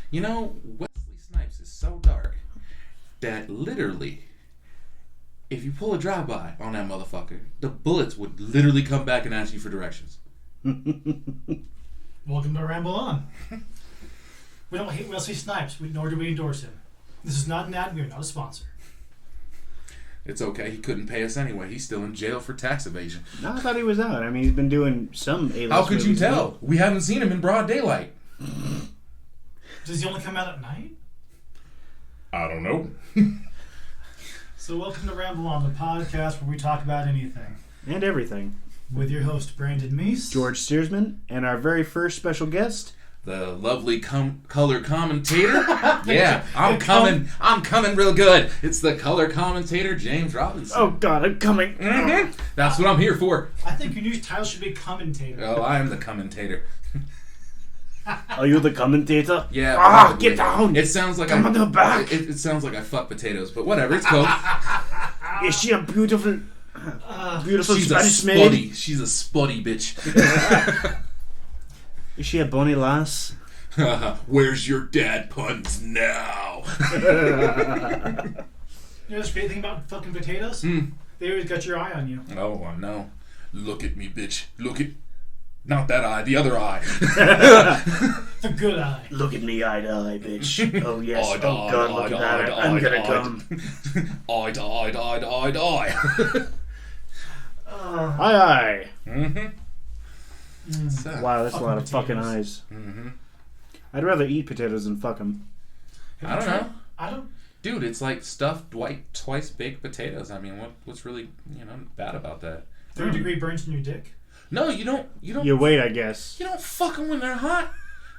You know, Wesley Snipes is so dark that literally, if you pull a drive-by on that motherfucker, the bullets would literally come back and ask you for directions. Welcome to Ramble On. We don't hate Wesley Snipes, nor do we endorse him. This is not an ad, we are not a sponsor. It's okay, he couldn't pay us anyway. He's still in jail for tax evasion. No, I thought he was out. I mean, he's been doing some A-list How could you movies. tell? We haven't seen him in broad daylight. Does he only come out at night? I don't know. So welcome to Ramble On, the podcast where we talk about anything. And everything. With your host, Brandon Meese. George Steersman, and our very first special guest... The lovely color commentator. Yeah, I'm coming real good. It's the color commentator, Jaymes Robinson. Oh, God, I'm coming. Mm-hmm. That's what I'm here for. I think your new title should be commentator. Oh, I am the commentator. Are you the commentator? Yeah. Ah, get down. It sounds like Come on the back. It sounds like I fuck potatoes, but whatever. It's cool. Is she a beautiful She's Spanish a maid? spuddy. She's a spuddy bitch. Is she a bonny lass? Where's your dad puns now? You know the great thing about fucking potatoes? They always got your eye on you. Oh, I know. Look at me, bitch. Look at... Not that eye, the other eye. The good eye. Look at me eye to eye, bitch. Oh, yes. Eye to Oh, eye, God, eye look to at eye that. to I'm eye gonna to come. Eye to eye to eye to eye to eye. Aye, aye. So, Wow, that's a lot of potatoes. fucking eyes. mm-hmm. I'd rather eat potatoes than fuck them. I don't know. I don't... Dude, it's like stuffed twice baked potatoes. I mean, what's really, bad about that? 3rd-degree burns in your dick? No, you don't. You wait, I guess. You don't fuck them when they're hot.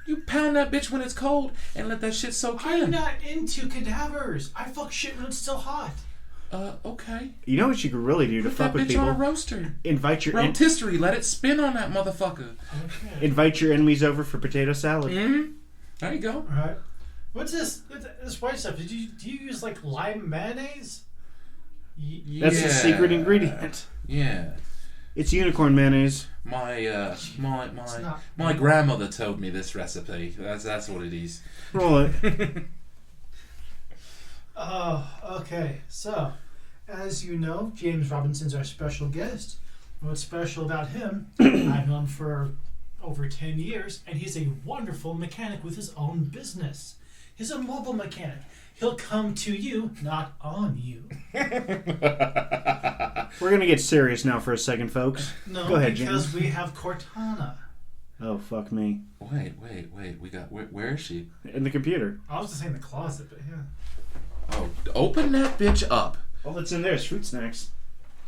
You pound that bitch when it's cold and let that shit soak I'm in. not into cadavers. I fuck shit when it's still hot. Okay. You know what you could really do to Put fuck that with bitch on a people? roaster. Invite your Rotisserie. Let it spin on that motherfucker. Okay. invite your enemies over for potato salad. Mm-hmm. There you go. Alright. What's this white stuff? Do you use like lime mayonnaise? That's the secret ingredient. Yeah. It's unicorn mayonnaise. My not- grandmother told me this recipe. That's what it is. Roll it. Oh, okay. So, as you know, Jaymes Robinson's our special guest. What's special about him, I've known him for over 10 years, and he's a wonderful mechanic with his own business. He's a mobile mechanic. He'll come to you, not on you. We're gonna get serious now for a second, folks. No, Go ahead, because James. we have Cortana. Oh, fuck me. Wait. We got where is she? In the computer. I was just saying the closet, but yeah. Oh, open that bitch up. All that's in there is fruit snacks.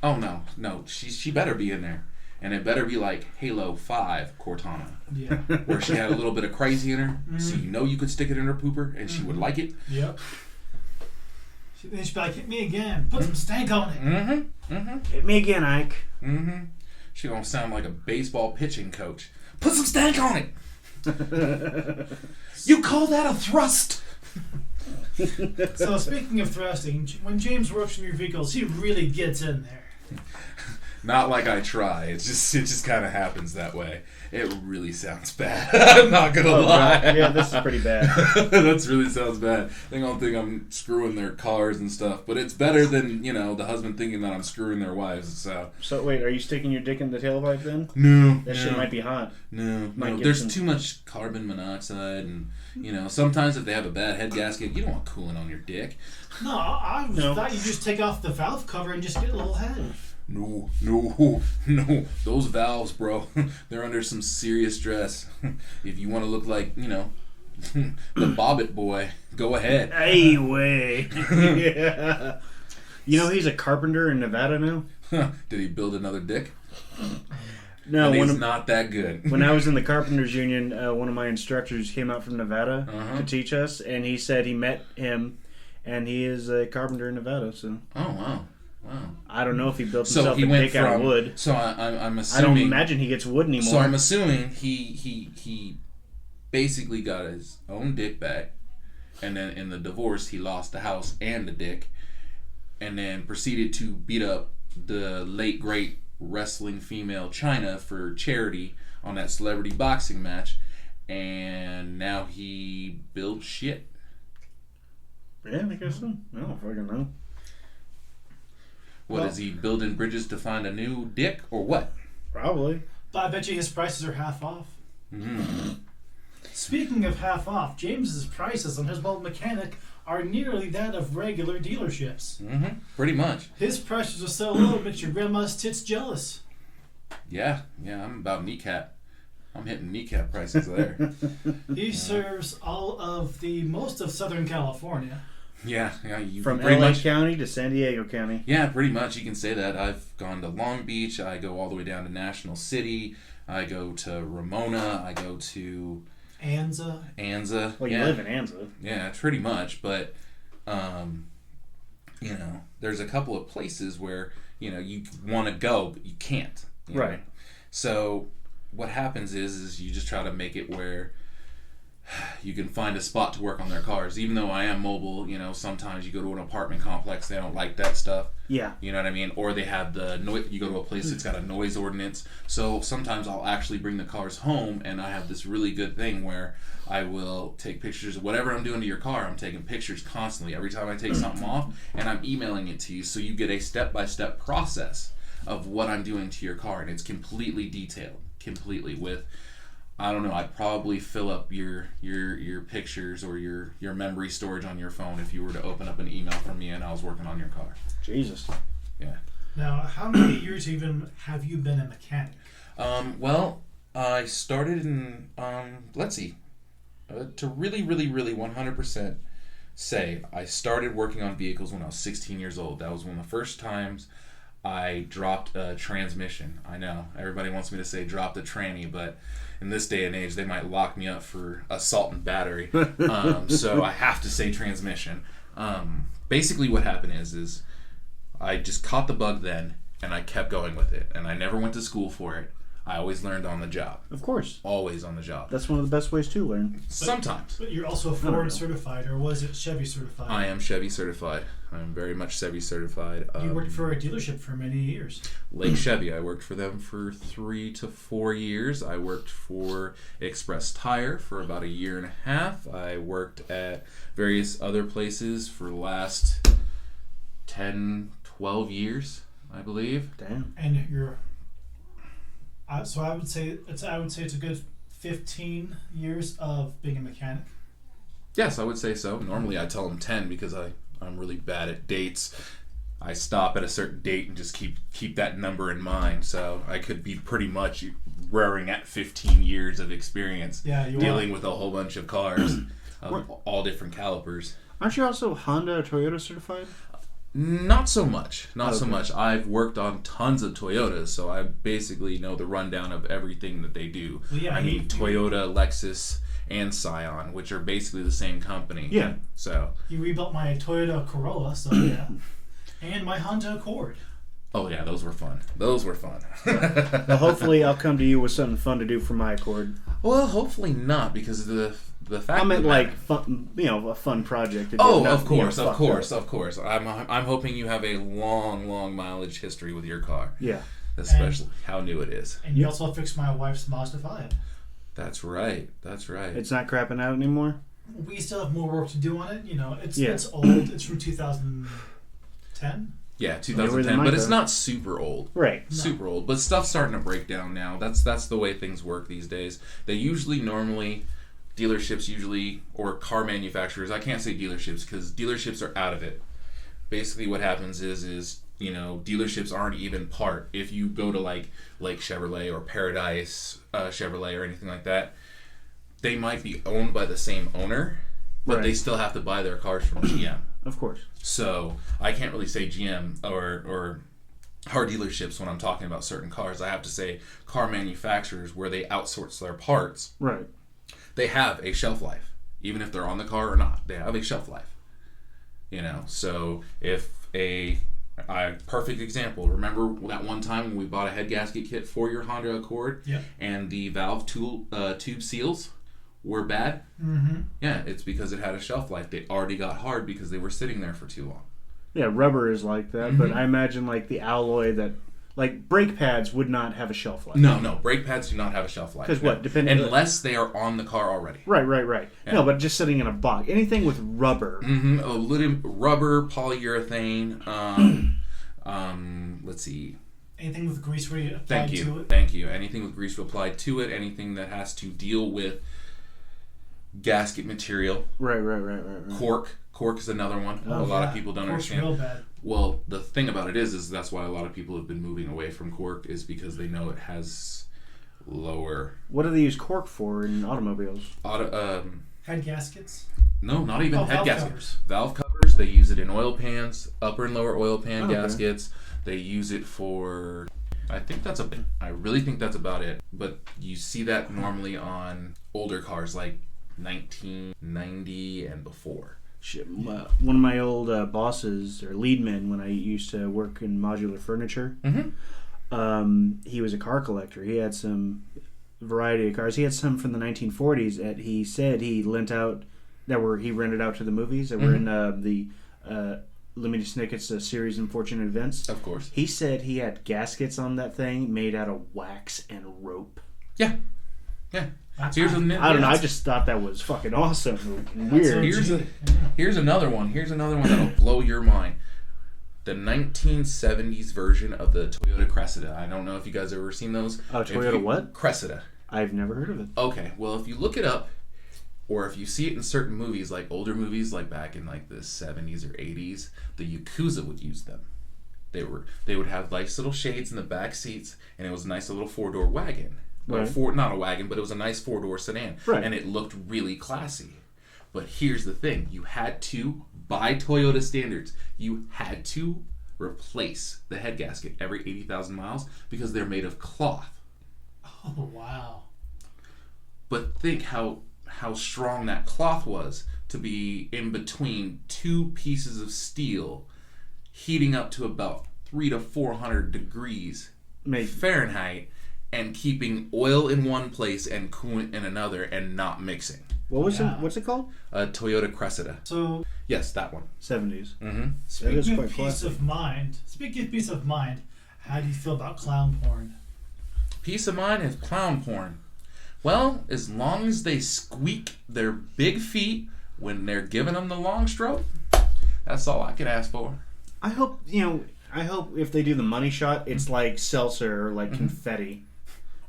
Oh no, she better be in there, and it better be like Halo 5 Cortana, Yeah. where she had a little bit of crazy in her, so you could stick it in her pooper and she would like it. Yep. Then she'd be like, hit me again. Put some stank on it. Hit me again, Ike. She gonna sound like a baseball pitching coach. Put some stank on it. You call that a thrust? So speaking of thrusting, when James works in your vehicles, he really gets in there. Not like I try. It just kind of happens that way. It really sounds bad. I'm not gonna lie. God. Yeah, this is pretty bad. That really sounds bad. They don't think I'm screwing their cars and stuff, but it's better than the husband thinking that I'm screwing their wives. So wait, are you sticking your dick in the tailpipe then? No, That shit might be hot. No. Might get There's some- too much carbon monoxide, and sometimes if they have a bad head gasket, you don't want coolant on your dick. No, I No. thought you just take off the valve cover and just get a little head. No. Those valves, bro, they're under some serious stress. If you want to look like, the Bobbit boy, go ahead. Hey, way. Yeah. You know he's a carpenter in Nevada now? Did he build another dick? No, And he's not that good. when I was in the Carpenters Union, one of my instructors came out from Nevada to teach us, and he said he met him, and he is a carpenter in Nevada. So Oh, wow. I don't know if he built So himself he a went dick out of from wood. So I'm I assuming. don't imagine he gets wood anymore. So I'm assuming he basically got his own dick back, and then in the divorce he lost the house and the dick, and then proceeded to beat up the late great wrestling female Chyna for charity on that celebrity boxing match, and now he builds shit. Yeah, I guess so. I don't fucking know. What, is he building bridges to find a new dick, or what? Probably. But I bet you his prices are half off. Mm-hmm. Speaking of half off, James's prices on his mobile mechanic are nearly that of regular dealerships. Mm-hmm. Pretty much. His prices are so low, it makes your grandma's tits jealous. Yeah, I'm about kneecap. I'm hitting kneecap prices there. He serves most of Southern California. Yeah, you From pretty LA much. County to San Diego County. Yeah, pretty much. You can say that. I've gone to Long Beach. I go all the way down to National City. I go to Ramona. I go to Anza. Well, you live in Anza. Yeah, pretty much. But, there's a couple of places where, you want to go, but you can't. Right. So what happens is you just try to make it where you can find a spot to work on their cars. Even though I am mobile, sometimes you go to an apartment complex, they don't like that stuff. Yeah. You know what I mean? Or they have the noise. You go to a place that's got a noise ordinance. So sometimes I'll actually bring the cars home, and I have this really good thing where I will take pictures of whatever I'm doing to your car. I'm taking pictures constantly every time I take something off, and I'm emailing it to you, so you get a step-by-step process of what I'm doing to your car, and it's completely detailed, with, I don't know, I'd probably fill up your pictures or your memory storage on your phone if you were to open up an email from me and I was working on your car. Jesus. Yeah. Now, how many years have you been a mechanic? Well, I started in, let's see, to really 100% say, I started working on vehicles when I was 16 years old. That was one of the first times I dropped a transmission. I know, everybody wants me to say dropped a tranny, but in this day and age, they might lock me up for assault and battery. So I have to say transmission. Basically what happened is I just caught the bug then, and I kept going with it. And I never went to school for it. I always learned on the job. Of course. Always on the job. That's one of the best ways to learn. Sometimes. But you're also Ford certified, or was it Chevy certified? I am Chevy certified. I'm very much Chevy certified. You worked for a dealership for many years. Lake Chevy. I worked for them for 3 to 4 years. I worked for Express Tire for about a year and a half. I worked at various other places for the last 10, 12 years, I believe. Damn. And so I would say it's a good 15 years of being a mechanic. Yes, I would say so. Normally I tell them 10 because I'm really bad at dates. I stop at a certain date and just keep that number in mind. So I could be pretty much raring at 15 years of experience dealing with a whole bunch of cars of all different calibers. Aren't you also Honda or Toyota certified? Not so much. Not so Okay. much. I've worked on tons of Toyotas, so I basically know the rundown of everything that they do. Well, yeah, I mean, Toyota, Lexus, and Scion, which are basically the same company. Yeah. So. You rebuilt my Toyota Corolla, so yeah. And my Honda Accord. Oh yeah, those were fun. Well, hopefully I'll come to you with something fun to do for my Accord. Well, hopefully not, because the fact. I meant of the like matter- fun, a fun project. To do, Oh, not, of course. fucked up. I'm hoping you have a long mileage history with your car, Yeah. especially how new it is. And you also fixed my wife's Mazda 5. That's right. It's not crapping out anymore? We still have more work to do on it. It's Yeah. it's old. It's from 2010. Yeah, Newer 2010, than but mine, it's though. not super old. Right. No. Super old, but stuff's starting to break down now. That's the way things work these days. Dealerships or car manufacturers, I can't say dealerships because dealerships are out of it. Basically what happens is dealerships aren't even part. If you go to like Lake Chevrolet or Paradise Chevrolet or anything like that, they might be owned by the same owner, but Right. they still have to buy their cars from GM. Of course. So I can't really say GM or car dealerships when I'm talking about certain cars. I have to say car manufacturers where they outsource their parts. Right. They have a shelf life. Even if they're on the car or not, they have a shelf life. So if a perfect example, remember that one time when we bought a head gasket kit for your Honda Accord and the valve tube seals were bad? Mm-hmm. Yeah, it's because it had a shelf life. They already got hard because they were sitting there for too long. Yeah, rubber is like that, but I imagine like the alloy that Like, brake pads would not have a shelf life. No, brake pads do not have a shelf life. Because what? Depending unless they are on the car already. Right. Yeah. No, but just sitting in a box. Anything with rubber. Mm-hmm. A little rubber, polyurethane. Let's see. Anything with grease applied to it. Thank you. Anything with grease applied to it. Anything that has to deal with gasket material. Right. Cork is another one. Oh, a lot of people don't understand. Real bad. Well, the thing about it is that's why a lot of people have been moving away from cork, is because they know it has lower. What do they use cork for in automobiles? Head gaskets? No, not even head valve gaskets. Covers. Valve covers. They use it in oil pans, upper and lower oil pan gaskets. They use it for. I really think that's about it. But you see that normally on older cars, like 1990 and before. Shit, one of my old bosses or lead men when I used to work in modular furniture. Mm-hmm. He was a car collector. He had some variety of cars. He had some from the 1940s that he said he rented out to the movies that were in the Lemony Snicket's Series Unfortunate Events. Of course. He said he had gaskets on that thing made out of wax and rope. Yeah. I don't know. I just thought that was fucking awesome and weird. Here's another one that'll blow your mind. The 1970s version of the Toyota Cressida. I don't know if you guys have ever seen those. Toyota what? Cressida. I've never heard of it. Okay, well, if you look it up, or if you see it in certain movies, like older movies, like back in like the 70s or 80s, the Yakuza would use them. They would have nice little shades in the back seats, and it was a nice little 4-door wagon. Right. Not a wagon, but it was a nice 4-door sedan. Right. And it looked really classy. But here's the thing. You had to, by Toyota standards, you had to replace the head gasket every 80,000 miles because they're made of cloth. Oh, wow. But think how strong that cloth was to be in between two pieces of steel heating up to about 300 to 400 degrees Fahrenheit and keeping oil in one place and coolant in another and not mixing. What's it called? A Toyota Cressida. So yes, that one. 70s. Mm-hmm. Speaking of peace of mind, how do you feel about clown porn? Peace of mind is clown porn. Well, as long as they squeak their big feet when they're giving them the long stroke, that's all I can ask for. I hope if they do the money shot, it's like seltzer or like confetti.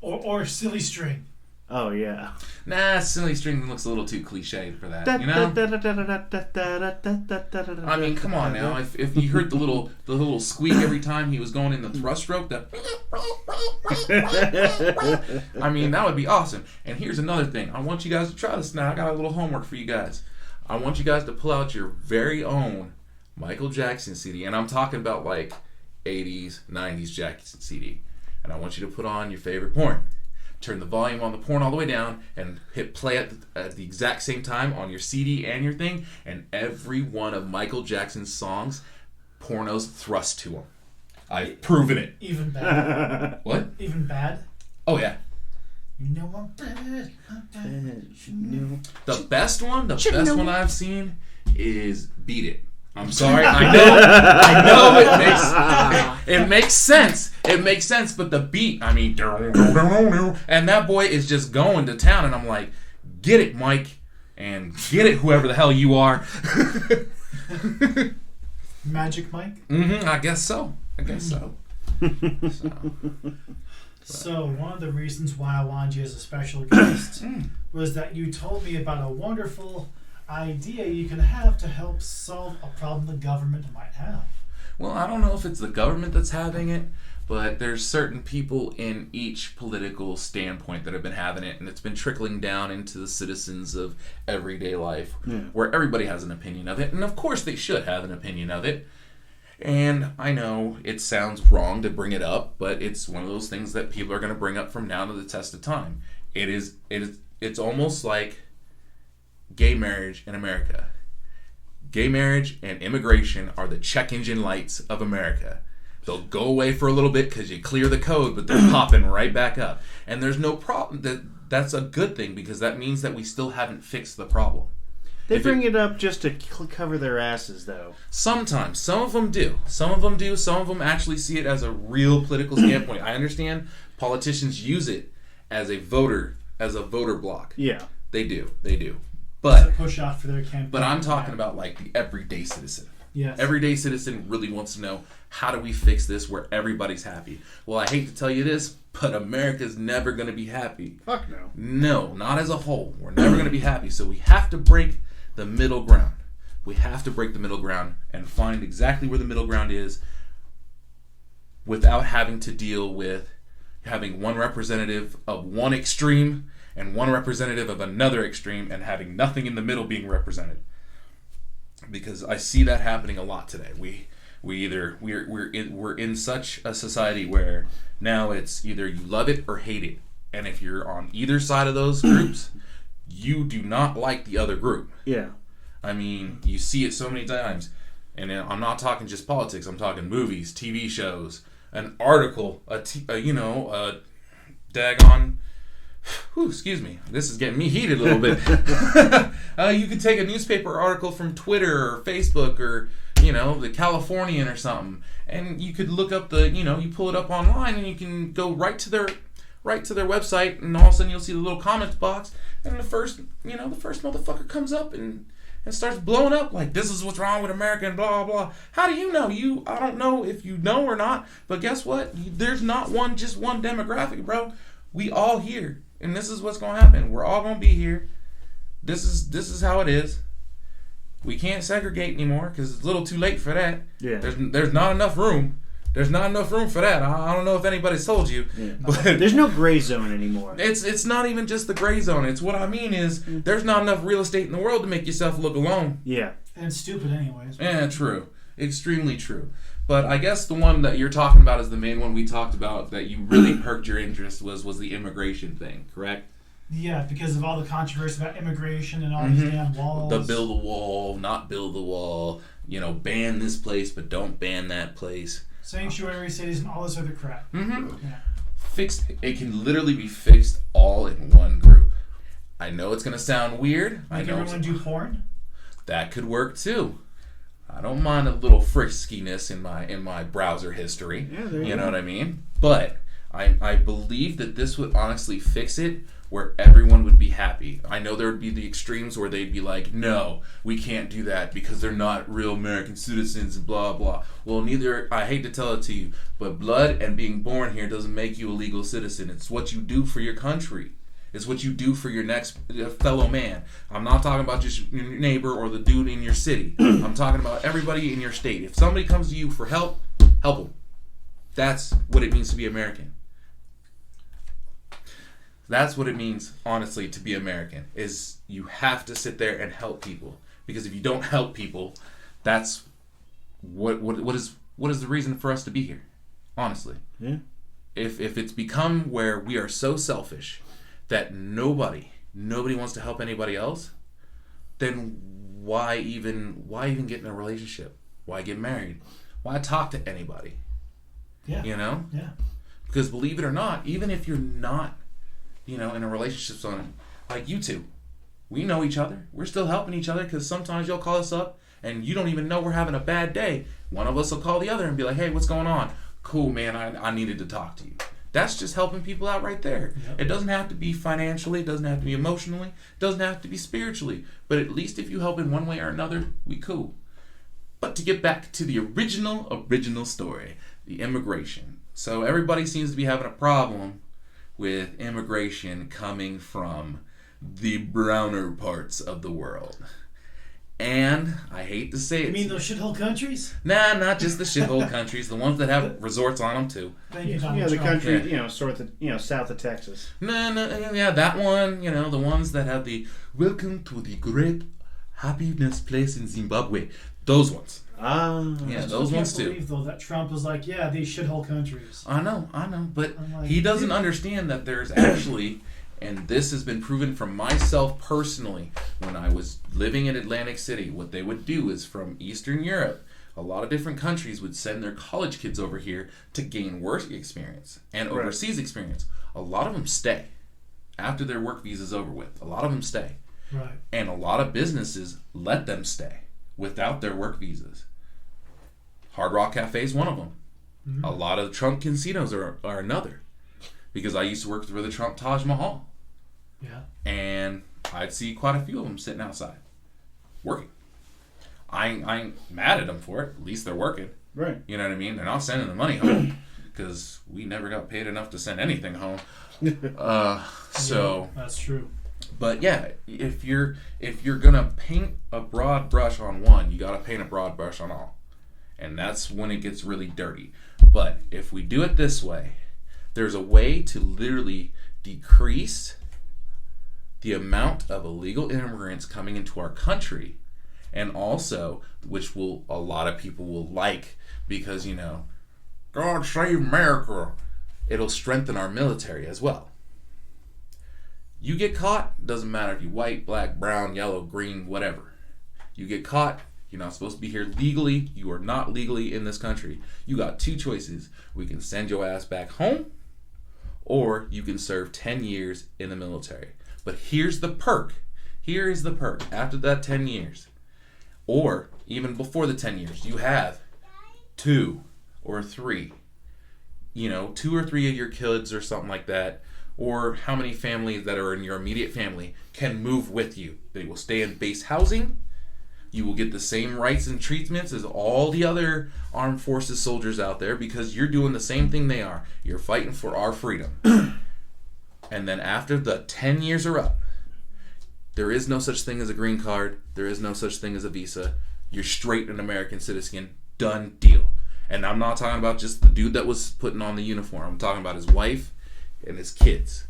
Or silly string. Oh, yeah. Nah, silly string looks a little too cliche for that, you know? I mean, come on now. If you heard the little squeak every time he was going in the thrust stroke, I mean, that would be awesome. And here's another thing. I want you guys to try this now. I got a little homework for you guys. I want you guys to pull out your very own Michael Jackson CD. And I'm talking about like 80s, 90s Jackson CD. And I want you to put on your favorite porn. Turn the volume on the porn all the way down and hit play at the exact same time on your CD and your thing. And every one of Michael Jackson's songs, pornos thrust to them. I've proven it. Even bad. What? Even bad? Oh, yeah. You know I'm bad. The best one I've seen is Beat It. I'm sorry. I know it makes sense. It makes sense, but the beat, I mean, and that boy is just going to town, and I'm like, get it, Mike, and get it, whoever the hell you are. Magic Mike? I guess so. So one of the reasons why I wanted you as a special guest was that you told me about a wonderful idea you can have to help solve a problem the government might have. Well, I don't know if it's the government that's having it, but there's certain people in each political standpoint that have been having it, and it's been trickling down into the citizens of everyday life, where everybody has an opinion of it, and of course they should have an opinion of it. And I know it sounds wrong to bring it up, but it's one of those things that people are going to bring up from now to the test of time. It's almost like gay marriage in America. Gay marriage and immigration are the check engine lights of America. They'll go away for a little bit because you clear the code, but they're popping right back up. And there's no problem. That's a good thing because that means that we still haven't fixed the problem. They bring it up just to cover their asses, though. Sometimes. Some of them do. Some of them do. Some of them actually see it as a real political standpoint. I understand politicians use it as a voter block. Yeah. They do. But push off for their campaign. But I'm talking about like the everyday citizen. Yes. Everyday citizen really wants to know, how do we fix this where everybody's happy? Well, I hate to tell you this, but America's never going to be happy. Fuck no. No, not as a whole. We're never going to be happy. So we have to break the middle ground. We have to break the middle ground and find exactly where the middle ground is without having to deal with having one representative of one extreme and one representative of another extreme and having nothing in the middle being represented. Because I see that happening a lot today. We're in such a society where now it's either you love it or hate it, and if you're on either side of those groups, you do not like the other group. Yeah, I mean, you see it so many times, and I'm not talking just politics. I'm talking movies, TV shows, an article, a daggone. Whew, excuse me. This is getting me heated a little bit. You could take a newspaper article from Twitter or Facebook or, the Californian or something, and you could look up you pull it up online and you can go right to their website, and all of a sudden you'll see the little comments box, and the first motherfucker comes up and starts blowing up like, this is what's wrong with America and blah, blah. How do you know? I don't know if you know or not, but guess what? There's not just one demographic, bro. We all here. And this is what's going to happen. We're all going to be here. This is how it is. We can't segregate anymore because it's a little too late for that. Yeah. There's not enough room. There's not enough room for that. I don't know if anybody's told you. Yeah. But there's no gray zone anymore. It's not even just the gray zone. It's what I mean is there's not enough real estate in the world to make yourself look alone. Yeah. And it's stupid anyways. Yeah, true. Extremely true. But I guess the one that you're talking about is the main one we talked about that you really perked your interest was the immigration thing, correct? Yeah, because of all the controversy about immigration and all these damn walls. The build the wall, not build the wall, ban this place but don't ban that place. Sanctuary cities and all this other crap. Mm-hmm. Yeah. It can literally be fixed all in one group. I know it's going to sound weird. Like everyone do porn? That could work too. I don't mind a little friskiness in my browser history. Yeah, you know what I mean? But I believe that this would honestly fix it where everyone would be happy. I know there would be the extremes where they'd be like, no, we can't do that because they're not real American citizens and blah, blah. Well, I hate to tell it to you, but blood and being born here doesn't make you a legal citizen. It's what you do for your country. It's what you do for your next fellow man. I'm not talking about just your neighbor or the dude in your city. I'm talking about everybody in your state. If somebody comes to you for help them. That's what it means to be American. That's what it means, honestly, to be American, is you have to sit there and help people. Because if you don't help people, that's what is the reason for us to be here, honestly. Yeah. If it's become where we are so selfish that nobody wants to help anybody else, then why even get in a relationship? Why get married? Why talk to anybody? Yeah. Yeah. Because believe it or not, even if you're not, in a relationship zone, like you two, we know each other. We're still helping each other because sometimes you'll call us up and you don't even know we're having a bad day. One of us will call the other and be like, hey, what's going on? Cool, man, I needed to talk to you. That's just helping people out right there. Yep. It doesn't have to be financially. It doesn't have to be emotionally. It doesn't have to be spiritually. But at least if you help in one way or another, we cool. But to get back to the original story, the immigration. So everybody seems to be having a problem with immigration coming from the browner parts of the world. And I hate to say it. You mean those shithole countries? Nah, not just the shithole countries. The ones that have resorts on them too. Thank you, the country, sort of, south of Texas. No, yeah, that one. The ones that have the welcome to the great happiness place in Zimbabwe. Those ones. Yeah, those ones too. I can't believe though that Trump was like, yeah, these shithole countries. I know, but like, he doesn't understand that there's actually. And this has been proven from myself personally. When I was living in Atlantic City, what they would do is from Eastern Europe, a lot of different countries would send their college kids over here to gain work experience and overseas experience. A lot of them stay after their work visa's over with. A lot of them stay. Right. And a lot of businesses let them stay without their work visas. Hard Rock Cafe is one of them. Mm-hmm. A lot of the Trump casinos are another. Because I used to work for the Trump Taj Mahal. Yeah. And I'd see quite a few of them sitting outside working. I ain't mad at them for it. At least they're working. Right. You know what I mean? They're not sending the money home because we never got paid enough to send anything home. So yeah, that's true. But yeah, if you're gonna paint a broad brush on one, you gotta paint a broad brush on all. And that's when it gets really dirty. But if we do it this way, there's a way to literally decrease the amount of illegal immigrants coming into our country, and also, which will a lot of people will like, because God save America, it'll strengthen our military as well. You get caught, doesn't matter if you're white, black, brown, yellow, green, whatever. You get caught, you're not supposed to be here legally, you are not legally in this country. You got two choices. We can send your ass back home, or you can serve 10 years in the military. But here's the perk. Here is the perk. After that 10 years, or even before the 10 years, you have 2 or 3 of your kids or something like that, or how many families that are in your immediate family can move with you. They will stay in base housing. You will get the same rights and treatments as all the other armed forces soldiers out there, because you're doing the same thing they are. You're fighting for our freedom. And then after the 10 years are up, there is no such thing as a green card. There is no such thing as a visa. You're straight an American citizen. Done deal. And I'm not talking about just the dude that was putting on the uniform. I'm talking about his wife and his kids.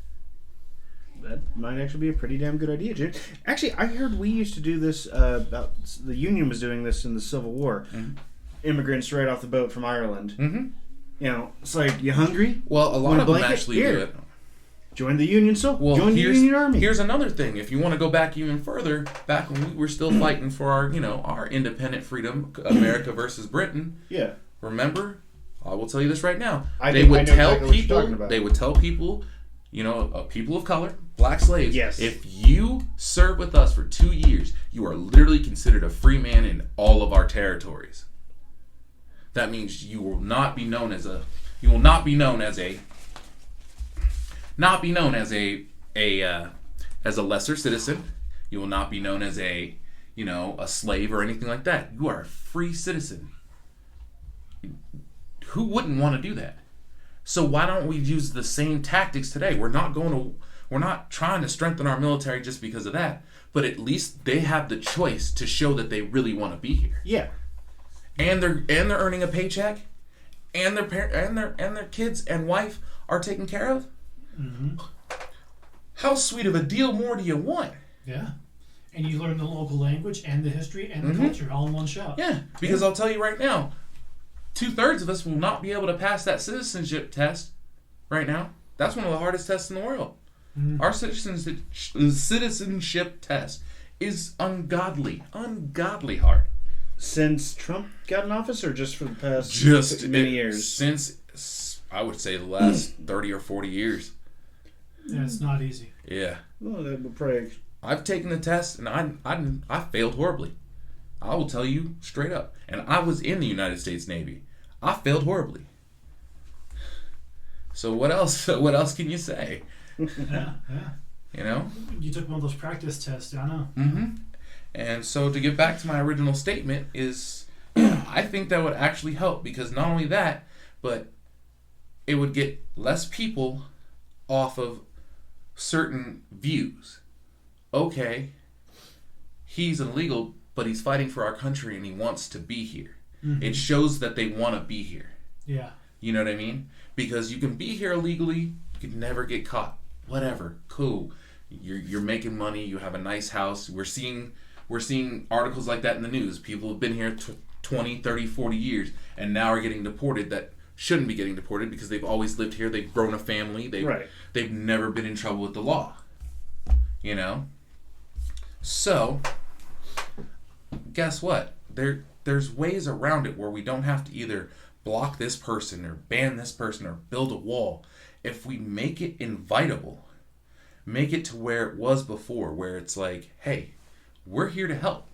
That might actually be a pretty damn good idea, Jim. Actually, I heard we used to do this, about the Union was doing this in the Civil War. Mm-hmm. Immigrants right off the boat from Ireland. Mm-hmm. It's like, you hungry? Well, a lot of them actually do it. Join the Union, join the Union Army. Here's another thing. If you want to go back even further, back when we were still fighting for our independent freedom, America versus Britain. Yeah. Remember? I will tell you this right now. They would tell people, people of color, black slaves, yes, if you serve with us for 2 years, you are literally considered a free man in all of our territories. That means you will not be known as a lesser citizen. You will not be known as a slave or anything like that. You are a free citizen. Who wouldn't want to do that? So why don't we use the same tactics today? We're not trying to strengthen our military just because of that, but at least they have the choice to show that they really want to be here. Yeah. And they're earning a paycheck, and their kids and wife are taken care of. Mm-hmm. How sweet of a deal more do you want? Yeah. And you learn the local language and the history and the culture all in one shot. Yeah, because I'll tell you right now, 2/3 of us will not be able to pass that citizenship test right now. That's one of the hardest tests in the world. Mm-hmm. Our citizenship test is ungodly hard. Since Trump got in office, or just for the past many years? Since, I would say, the last 30 or 40 years. Yeah, it's not easy. Yeah. Well, that would probably... I've taken the test, and I failed horribly. I will tell you straight up. And I was in the United States Navy. I failed horribly. So what else? What else can you say? Yeah. You took one of those practice tests, I know. Mm-hmm. And so to get back to my original statement is, I think that would actually help, because not only that, but it would get less people off of certain views. Okay, he's illegal, but he's fighting for our country and he wants to be here. Mm-hmm. It shows that they want to be here. Yeah. You know what I mean? Because you can be here illegally, you can never get caught. Whatever, cool. You're making money, you have a nice house. We're seeing articles like that in the news. People have been here 20, 30, 40 years and now are getting deported that shouldn't be getting deported because they've always lived here. They've grown a family. They've never been in trouble with the law. So, guess what? There's ways around it where we don't have to either block this person or ban this person or build a wall. If we make it invitable, make it to where it was before, where it's like, hey, we're here to help.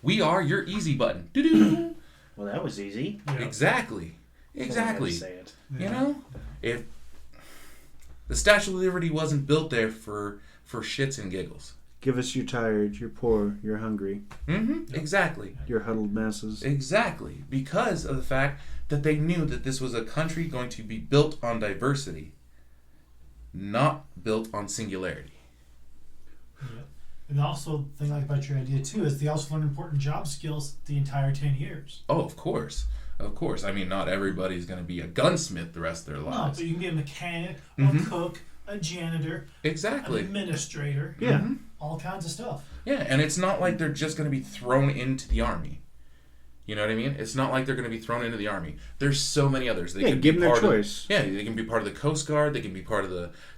We are your easy button. Doo-doo. Well, that was easy. Yeah. Exactly. Say it. You know, if the Statue of Liberty wasn't built there for shits and giggles. Give us you're tired, you're poor, you're hungry. Mm-hmm. Exactly. You're huddled masses. Exactly. Because of the fact that they knew that this was a country going to be built on diversity, not built on singularity. Yeah. And also, the thing I like about your idea too is they also learn important job skills the entire 10 years. Oh, of course. Of course. I mean, not everybody's going to be a gunsmith the rest of their No, lives. but you can be a mechanic, Mhm. a cook, a janitor, Exactly. an administrator, Yeah. Mhm. all kinds of stuff. Yeah, and it's not like they're just going to be thrown into the army. You know what I mean? It's not like they're going to be thrown into the army. There's so many others. They could give be them their part of choice. they can be part of the Coast Guard. They can be part of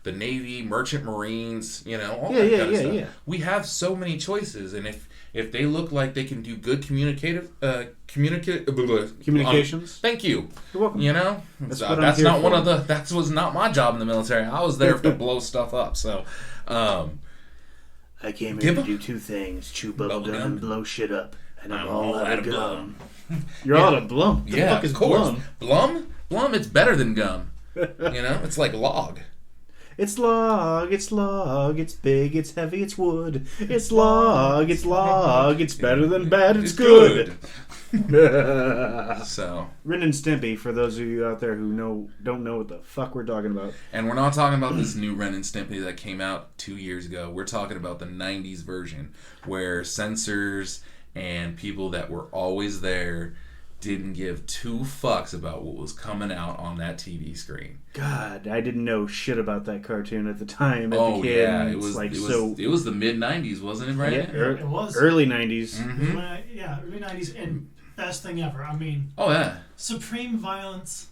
the Navy, Merchant Marines. You know, all Yeah, that yeah, kind of yeah, stuff. yeah. We have so many choices, and if they look like they can do good communications. Thank you. You're welcome. You know, That's So what I'm that's here not one for. of the. That was not my job in the military. I was there to blow stuff up. So, I came Give here to them- do two things: chew bubble Bubble gum gum. and blow shit up. And I'm I'm all out of gum. gum. You're Yeah. all out of blum. The yeah, fuck is of course. blum? Blum. It's better than gum. You know, it's like log. It's log, it's big, it's heavy, it's wood. It's log, it's better than bad, it's good. So, Ren and Stimpy, for those of you out there who don't know what the fuck we're talking about. and we're not talking about this new Ren and Stimpy that came out 2 years ago. We're talking about the 90s version where censors and people that were always there didn't give two fucks about what was coming out on that TV screen. God, I didn't know shit about that cartoon at the time. As a Oh kid. yeah, and it it's was like it was the mid 90s, wasn't it? Right? Yeah, It was. early 90s. Mhm. Early 90s, and best thing ever. I mean, Oh yeah, supreme violence.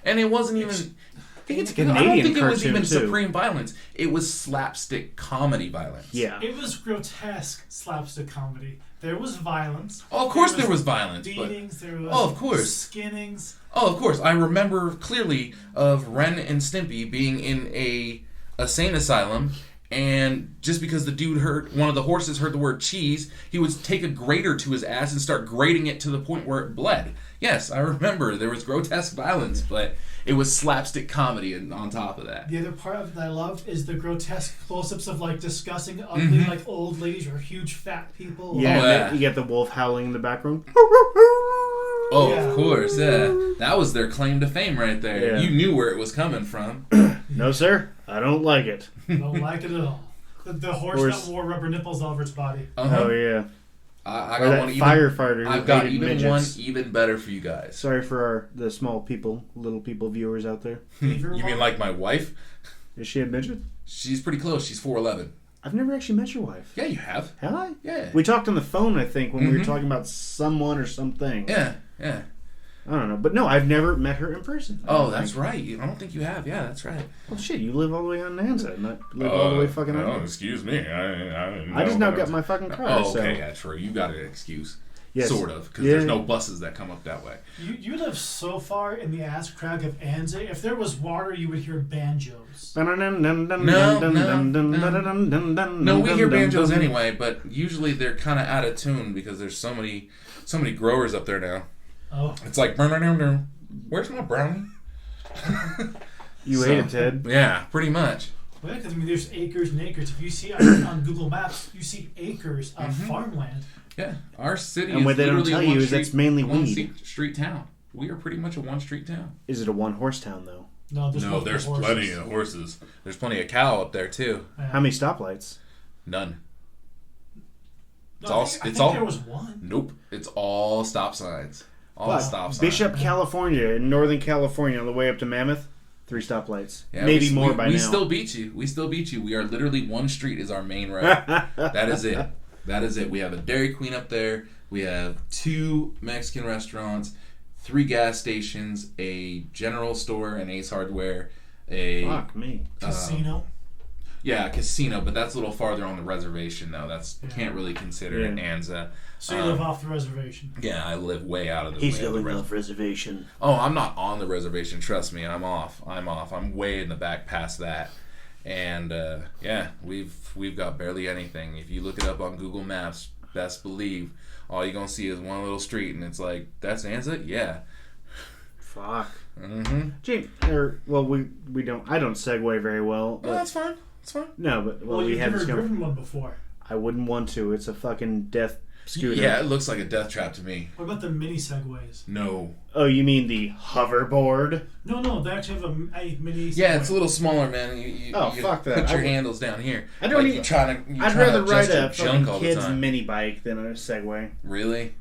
and it wasn't even. I think it's a I don't Canadian think it was cartoon, even too. supreme violence. It was slapstick comedy violence. Yeah. It was grotesque slapstick comedy. There was violence. Oh, of course there was violence. But, Beatings, there was oh, of course. skinnings. Oh, of course. I remember clearly of Ren and Stimpy being in a insane asylum, and just because the dude one of the horses heard the word cheese, he would take a grater to his ass and start grating it to the point where it bled. Yes, I remember there was grotesque violence, but it was slapstick comedy and on top of that. The other part of that I love is the grotesque close-ups of like disgusting, ugly, like old ladies or huge fat people. Yeah, Oh, yeah. you get the wolf howling in the background. Oh, Yeah. of course, yeah. That was their claim to fame right there. Yeah. You knew where it was coming from. No, sir, I don't like it. Don't like it at all. The horse Horse. that wore rubber nipples all over its body. Uh-huh. Oh yeah, I or got that one even. firefighter who I've got hated even midgets. one even better for you guys. Sorry for the small people, little people viewers out there. Beaver You mean one? like my wife? Is she a midget? She's pretty close. She's 4'11". I've never actually met your wife. Yeah, you have. Have I? Yeah. We talked on the phone, I think, when we were Mhm. talking about someone or something. Yeah, yeah. I don't know, but no, I've never met her in person. I Oh, don't that's think. right. I don't think you have. Yeah, that's right. Well, shit, you live all the way on Nanza, not live all the way fucking on. excuse me. I just now got my fucking car. Oh, so. okay, yeah, true. You got an excuse. Yes. Sort of, because Yeah. there's no buses that come up that way. You live so far in the ass crack of Anza. If there was water, you would hear banjos. No, we hear banjos anyway, but usually they're kind of out of tune because there's so many growers up there now. Oh, It's like, where's my brownie? You So, ate it, Ted. Yeah, pretty much. well, because I mean, there's acres and acres. If you see on Google Maps, you see acres of farmland. Yeah, our city And is what they don't literally tell a you is one-street- that's mainly weed. one-street town. We are pretty much a one-street town. Is it a one-horse town, though? No, there's No, multiple there's horses. plenty of horses. There's plenty of cow up there too. Yeah. How many stoplights? None. No, all- I think it's all- there was one. Nope. It's all stop signs. All Fuck. stop signs. Bishop, California, in Northern California, on the way up to Mammoth, 3 stoplights. Yeah, Maybe we, more we, by we now. still beat you. We still beat you. We are literally one street is our main road. That is it. That is it. We have a Dairy Queen up there. We have 2 Mexican restaurants, 3 gas stations, a general store, an Ace Hardware, a Fuck me. Casino. yeah, a casino, but that's a little farther on the reservation though. That's Yeah. can't really consider it Yeah. Anza. So you live off the reservation. Yeah, I live way out of the He's way of the going off reservation. Oh, I'm not on the reservation. Trust me, I'm off. I'm way in the back past that. And yeah, we've got barely anything. If you look it up on Google Maps, best believe all you're gonna see is one little street, and it's like, that's Anza? Yeah. Fuck. Mm-hmm. James, we don't. I don't segue very well. Oh, that's fine. It's fine. No, but we you've had never this driven one before. I wouldn't want to. It's a fucking death scooter. Yeah, it looks like a death trap to me. What about the mini Segways? No. Oh, you mean the hoverboard? No, they actually have a mini. Yeah, Segway. it's a little smaller, man. You Fuck that. Put your handles down here. I don't even. I'd rather ride a fucking kid's mini bike than a Segway. Really?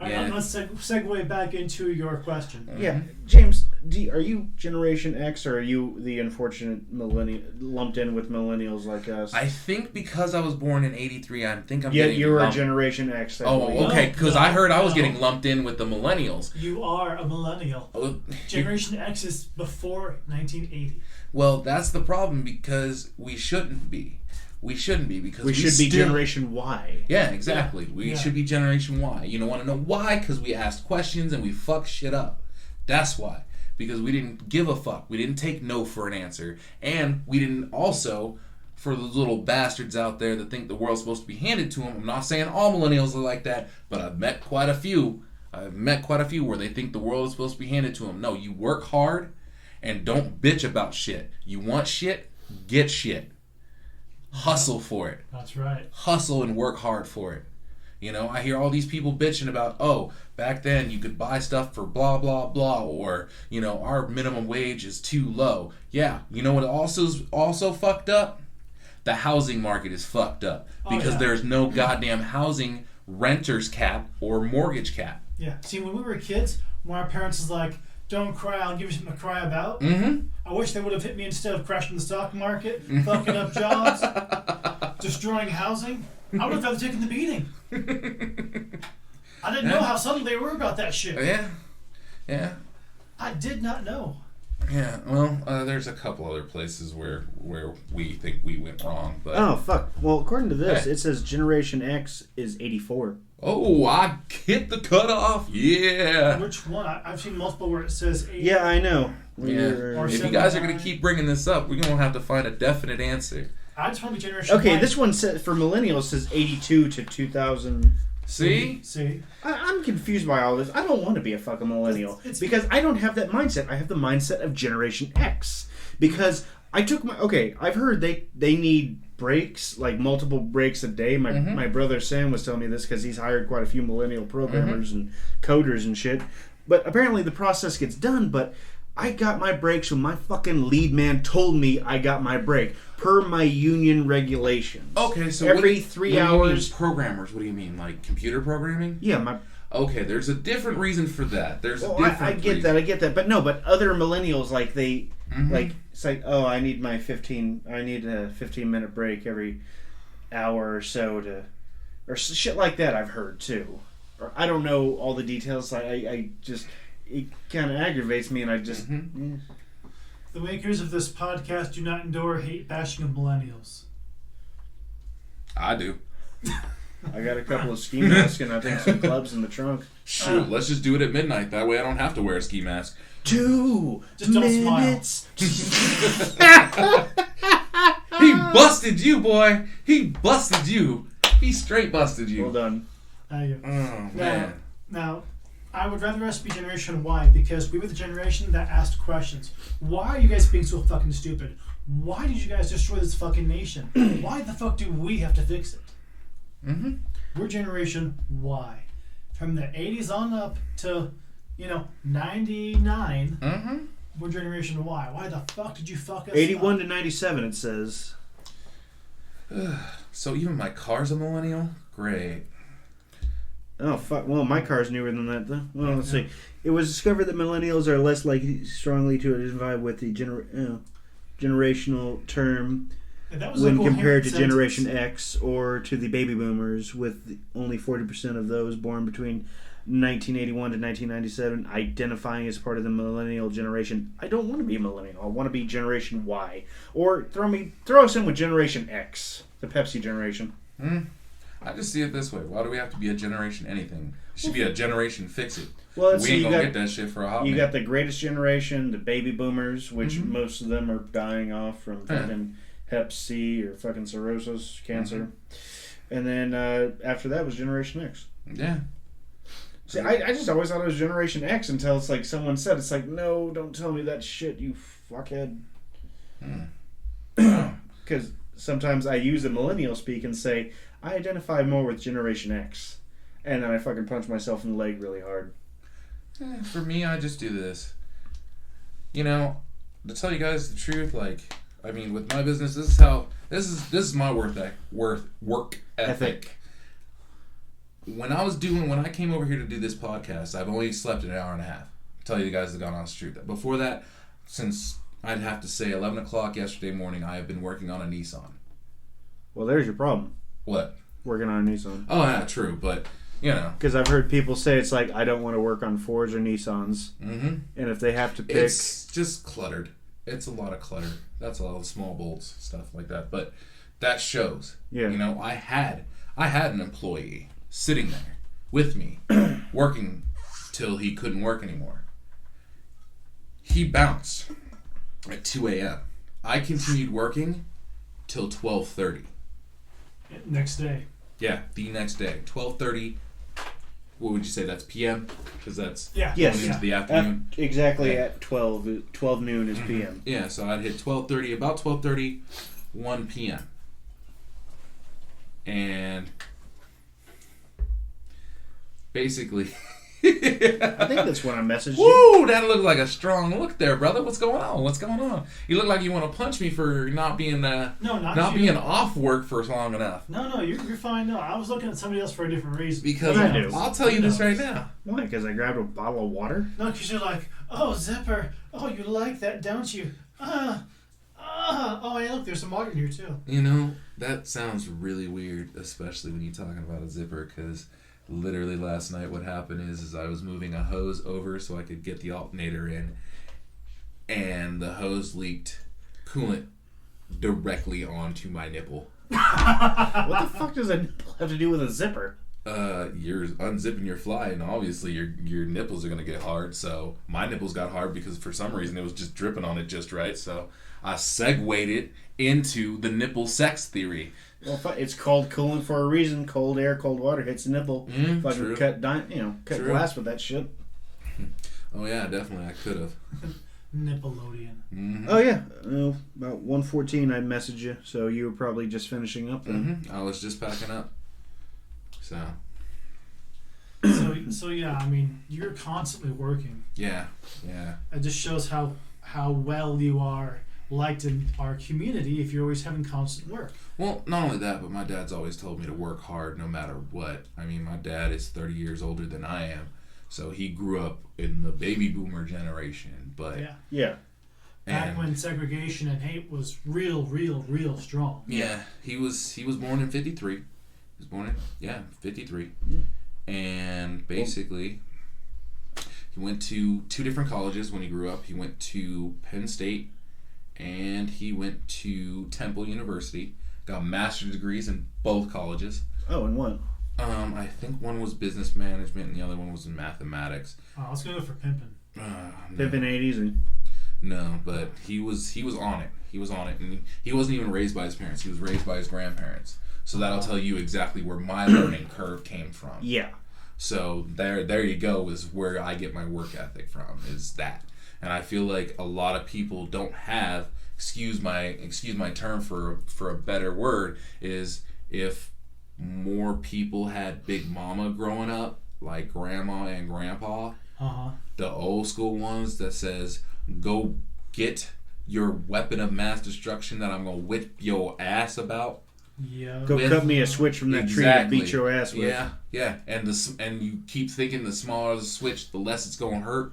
Yeah. Let's segue back into your question. Yeah, James, are you Generation X or are you the unfortunate millennial lumped in with millennials like us? I think because I was born in '83, I think I'm yeah, getting. you were a Generation X. Okay, because I heard I was getting lumped in with the millennials. You are a millennial. Generation X is before 1980. Well, that's the problem because we shouldn't be. We shouldn't be because we should be Generation Y. Yeah, exactly. We should be Generation Y. You don't want to know why? Because we asked questions and we fucked shit up. That's why. Because we didn't give a fuck. We didn't take no for an answer. And we didn't also, for the little bastards out there that think the world's supposed to be handed to them, I'm not saying all millennials are like that, but I've met quite a few. Where they think the world is supposed to be handed to them. No, you work hard and don't bitch about shit. You want shit, get shit. Hustle for it. That's right. Hustle and work hard for it. You know, I hear all these people bitching about, back then you could buy stuff for blah, blah, blah, or, our minimum wage is too low. Yeah, you know what also fucked up? The housing market is fucked up because there's no goddamn housing renters cap or mortgage cap. Yeah. See, when we were kids, when our parents was like, don't cry, I'll give you something to cry about. Mm-hmm. I wish they would have hit me instead of crashing the stock market, fucking up jobs, destroying housing. I would have rather taken the beating. I didn't know how subtle they were about that shit. Yeah. I did not know. Yeah, well, there's a couple other places where we think we went wrong, but... Oh, fuck. Well, according to this, it says Generation X is 84. Oh, I hit the cutoff. Yeah. Which one? I've seen multiple where it says 80. Yeah, I know. If you guys are going to keep bringing this up, we're going to have to find a definite answer. I just want to be Generation Okay, Y. this one says, for millennials, says 82 to 2000. See? I'm confused by all this. I don't want to be a fucking millennial because I don't have that mindset. I have the mindset of Generation X because I took my... Okay, I've heard they need breaks, like multiple breaks a day. My brother Sam was telling me this because he's hired quite a few millennial programmers and coders and shit. But apparently the process gets done, but I got my breaks when my fucking lead man told me I got my break per my union regulations. Okay, so every 3 hours. Programmers, what do you mean? Like computer programming? Yeah, Okay, there's a different reason for that. I get that. But other millennials, like they, like, it's like, I need a 15-minute break every hour or so or shit like that I've heard too. Or I don't know all the details. I just, it kind of aggravates me and I just... The makers of this podcast do not endure hate bashing of millennials. I do. I got a couple of ski masks and I think some clubs in the trunk. Shoot, let's just do it at midnight. That way I don't have to wear a ski mask. 2 just minutes. He busted you, boy. He busted you. He straight busted you. Well done. Man. Now, I would rather us be Generation Y because we were the generation that asked questions. Why are you guys being so fucking stupid? Why did you guys destroy this fucking nation? Why the fuck do we have to fix it? We're Generation Y. From the 80s on up to, 99, we're Generation Y. Why the fuck did you fuck us 81 up? to 97, it says. So even my car's a millennial? Great. Oh, fuck. Well, my car's newer than that, though. Well, let's see. It was discovered that millennials are less likely strongly to identify with the generational term when compared to Generation X or to the baby boomers, with only 40% of those born between 1981 to 1997 identifying as part of the millennial generation. I don't want to be a millennial. I want to be Generation Y. Or throw us in with Generation X, the Pepsi generation. I just see it this way. Why do we have to be a generation anything? It should be a generation fix it. Well, we ain't gonna get that shit for a hot minute. You got the greatest generation, the baby boomers, which most of them are dying off from fucking Hep C or fucking cirrhosis, cancer. And then after that was Generation X. Yeah. See, I just always thought it was Generation X until it's like someone said, it's like, no, don't tell me that shit, you fuckhead. Because sometimes I use the millennial speak and say, I identify more with Generation X. And then I fucking punch myself in the leg really hard. For me, I just do this. You know, to tell you guys the truth, like, I mean, with my business, this is my work ethic. When I came over here to do this podcast, I've only slept an hour and a half. Tell you guys the God honest truth. Before that, since I'd have to say 11 o'clock yesterday morning, I have been working on a Nissan. Well, there's your problem. What? Working on a Nissan. Oh, yeah, true, but, you know. Because I've heard people say it's like, I don't want to work on Fords or Nissans. Mm-hmm. And if they have to pick... It's just cluttered. It's a lot of clutter. That's all the small bolts, stuff like that. But that shows. Yeah. You know, I had an employee sitting there with me, working till he couldn't work anymore. He bounced at 2 a.m. I continued working till 12:30. Next day. Yeah, the next day. 12:30. What would you say? That's p.m.? Because that's Yeah. Yes. going into the afternoon. Exactly at 12 noon is p.m. Yeah, so I'd hit 12:30, about 12:30, 1 p.m. And basically... I think that's when I messaged you. Woo! That looked like a strong look there, brother. What's going on? What's going on? You look like you want to punch me for not being being off work for long enough. No, you're fine. No, I was looking at somebody else for a different reason. Because I'll tell you this right now. Why? Because I grabbed a bottle of water? No, because you're like, oh, Zipper. Oh, you like that, don't you? Oh, hey, look, there's some water in here, too. You know, that sounds really weird, especially when you're talking about a zipper, because... Literally last night what happened is I was moving a hose over so I could get the alternator in, and the hose leaked coolant directly onto my nipple. What the fuck does a nipple have to do with a zipper? You're unzipping your fly, and obviously your nipples are going to get hard, so my nipples got hard because for some reason it was just dripping on it just right, so I segued it into the nipple sex theory. Well, it's called coolant for a reason. Cold air, cold water hits the nipple. Fucking cut glass with that shit. Oh yeah, definitely. I could have. Nickelodeon. Mm-hmm. Oh yeah, about 1:14 I messaged you, so you were probably just finishing up then. I was just packing up. So yeah, I mean, you're constantly working. Yeah. It just shows how well you are liked in our community if you're always having constant work. Well, not only that, but my dad's always told me to work hard no matter what. I mean, my dad is 30 years older than I am, so he grew up in the baby boomer generation. But yeah. Back when segregation and hate was real strong. Yeah, he was born in 53. He was born in 53. Yeah. And basically, he went to 2 different colleges when he grew up. He went to Penn State and he went to Temple University. Got master's degrees in both colleges. Oh, and what? I think one was business management and the other one was in mathematics. Oh, let's go for pimping. Pimping ain't easy. No, but he was on it. He was on it, and he wasn't even raised by his parents. He was raised by his grandparents. So that'll tell you exactly where my learning curve came from. Yeah. So there you go. Is where I get my work ethic from. Is that, and I feel like a lot of people don't have. Excuse my term for a better word. Is if more people had Big Mama growing up, like Grandma and Grandpa, the old school ones that says, go get your weapon of mass destruction that I'm going to whip your ass about. Yeah. Go cut me a switch from that tree to beat your ass with. Yeah. And you keep thinking the smaller the switch, the less it's going to hurt.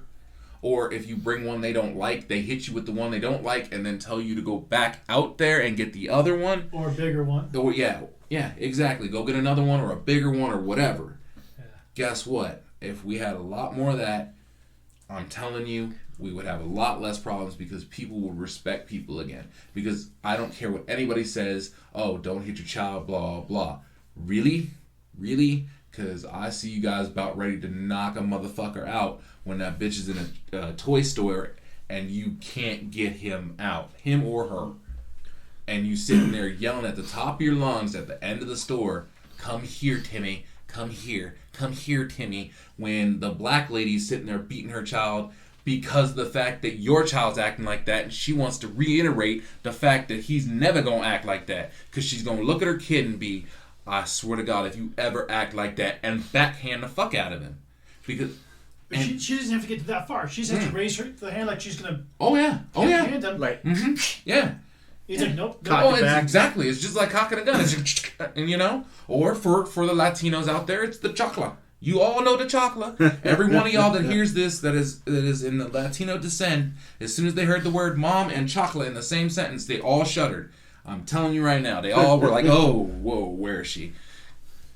Or if you bring one they don't like, they hit you with the one they don't like and then tell you to go back out there and get the other one. Or a bigger one. Or, yeah, exactly. Go get another one or a bigger one or whatever. Yeah. Guess what? If we had a lot more of that, I'm telling you, we would have a lot less problems because people would respect people again. Because I don't care what anybody says, oh, don't hit your child, blah, blah. Really? Really? Because I see you guys about ready to knock a motherfucker out when that bitch is in a toy store and you can't get him out. Him or her. and you sitting there yelling at the top of your lungs at the end of the store, "Come here, Timmy. Come here. Come here, Timmy." When the black lady's sitting there beating her child because of the fact that your child's acting like that, and she wants to reiterate the fact that he's never going to act like that, because she's going to look at her kid and be, "I swear to God, if you ever act like that," and backhand the fuck out of him. Because... she doesn't have to get to that far. She just has to raise the hand like she's going to... Oh, yeah. Hand him. Like, Yeah. He's like, nope. Oh, exactly. It's just like cocking a gun. It's just, and you know, or for the Latinos out there, it's the chocolate. You all know the chocolate. Every one of y'all that hears this that is in the Latino descent, as soon as they heard the word mom and chocolate in the same sentence, they all shuddered. I'm telling you right now, they all were like, "Oh, whoa, where is she?"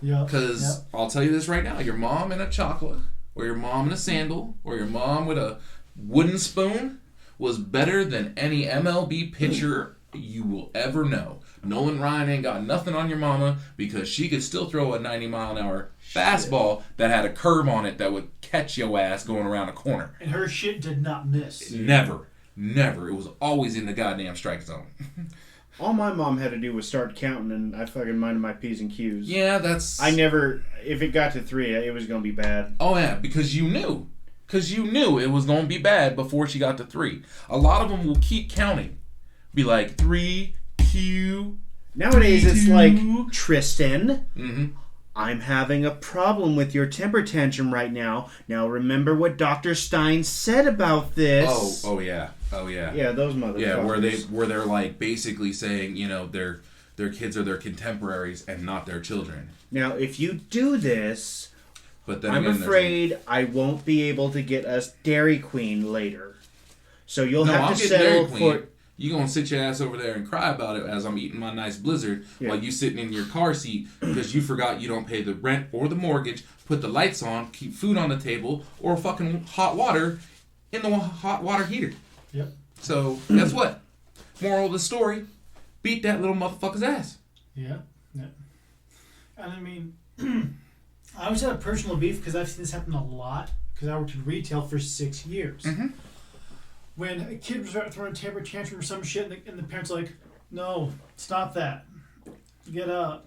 Yeah. Because I'll tell you this right now: your mom in a chocolate, or your mom in a sandal, or your mom with a wooden spoon was better than any MLB pitcher you will ever know. Nolan Ryan ain't got nothing on your mama, because she could still throw a 90-mile-an-hour fastball that had a curve on it that would catch your ass going around a corner. And her shit did not miss. Never. It was always in the goddamn strike zone. all my mom had to do was start counting, and I fucking minded my P's and Q's. Yeah, that's... I never... If it got to 3, it was going to be bad. Oh, yeah, because you knew. Because you knew it was going to be bad before she got to 3. A lot of them will keep counting. Be like, 3, Q... Nowadays, it's like, Tristan, mm-hmm. I'm having a problem with your temper tantrum right now. Now, remember what Dr. Stein said about this. Oh yeah. Yeah, those motherfuckers. Yeah, where they're like basically saying, you know, their kids are their contemporaries and not their children. Now, if you do this, but then I'm again, afraid I won't be able to get us Dairy Queen later. So you'll have to settle for... You gonna sit your ass over there and cry about it as I'm eating my nice Blizzard while you sitting in your car seat because you forgot you don't pay the rent or the mortgage, put the lights on, keep food on the table, or fucking hot water in the hot water heater. Yep. So, guess what? Moral of the story, beat that little motherfucker's ass. Yeah. And I mean, I always had a personal beef because I've seen this happen a lot because I worked in retail for 6 years. Mm-hmm. When a kid was throwing a temper tantrum or some shit, and the parents are like, "No, stop that. Get up."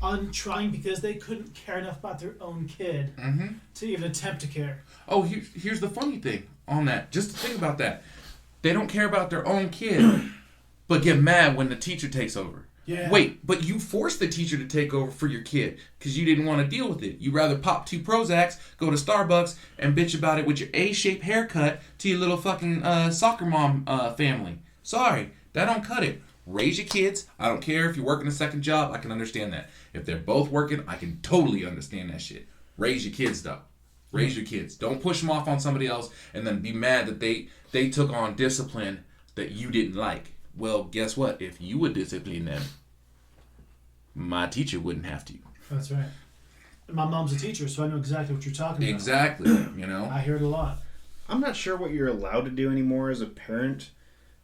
Untrying because they couldn't care enough about their own kid to even attempt to care. Oh, here's the funny thing on that. Just to think about that. They don't care about their own kid, but get mad when the teacher takes over. Yeah. Wait, but you forced the teacher to take over for your kid because you didn't want to deal with it. You'd rather pop 2 Prozacs, go to Starbucks, and bitch about it with your A-shaped haircut to your little fucking soccer mom family. Sorry, that don't cut it. Raise your kids. I don't care if you're working a second job. I can understand that. If they're both working, I can totally understand that shit. Raise your kids, though. Raise your kids. Don't push them off on somebody else and then be mad that they took on discipline that you didn't like. Well, guess what? If you would discipline them, my teacher wouldn't have to. That's right. My mom's a teacher, so I know exactly what you're talking about. Exactly, you know? I hear it a lot. I'm not sure what you're allowed to do anymore as a parent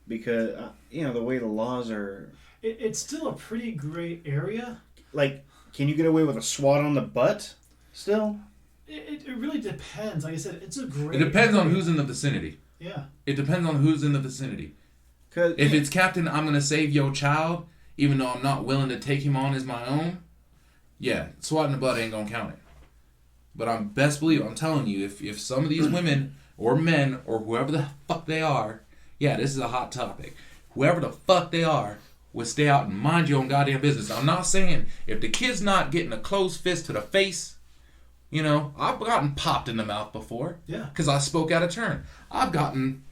because, the way the laws are... It's still a pretty gray area. Like, can you get away with a swat on the butt still? It really depends. Like I said, it's a gray It depends area. on who's in the vicinity. Yeah. It depends on who's in the vicinity. If it's Captain, I'm going to save your child, even though I'm not willing to take him on as my own, yeah, swatting the butt ain't going to count it. But I'm telling you, if some of these women or men or whoever the fuck they are, yeah, this is a hot topic. Whoever the fuck they are would stay out and mind your own goddamn business. I'm not saying if the kid's not getting a closed fist to the face, I've gotten popped in the mouth before. Yeah. Because I spoke out of turn. I've gotten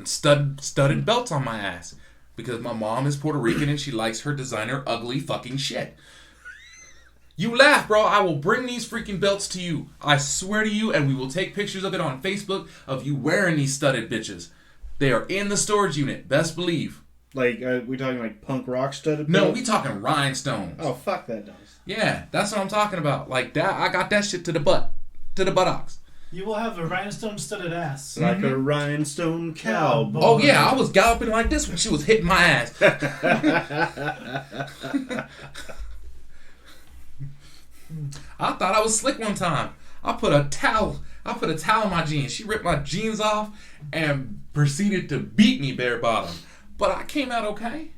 studded belts on my ass because my mom is Puerto Rican and she likes her designer ugly fucking shit. You laugh, bro. I will bring these freaking belts to you. I swear to you, and we will take pictures of it on Facebook of you wearing these studded bitches. They are in the storage unit. Best believe. Like, we talking like punk rock studded No, belts? we talking rhinestones. Oh, fuck that does. Yeah, that's what I'm talking about. Like that, I got that shit to the buttocks. You will have a rhinestone studded ass. Like a rhinestone cowboy. Oh yeah, I was galloping like this when she was hitting my ass. I thought I was slick one time. I put a towel I put a towel in my jeans. She ripped my jeans off and proceeded to beat me bare bottom. But I came out okay.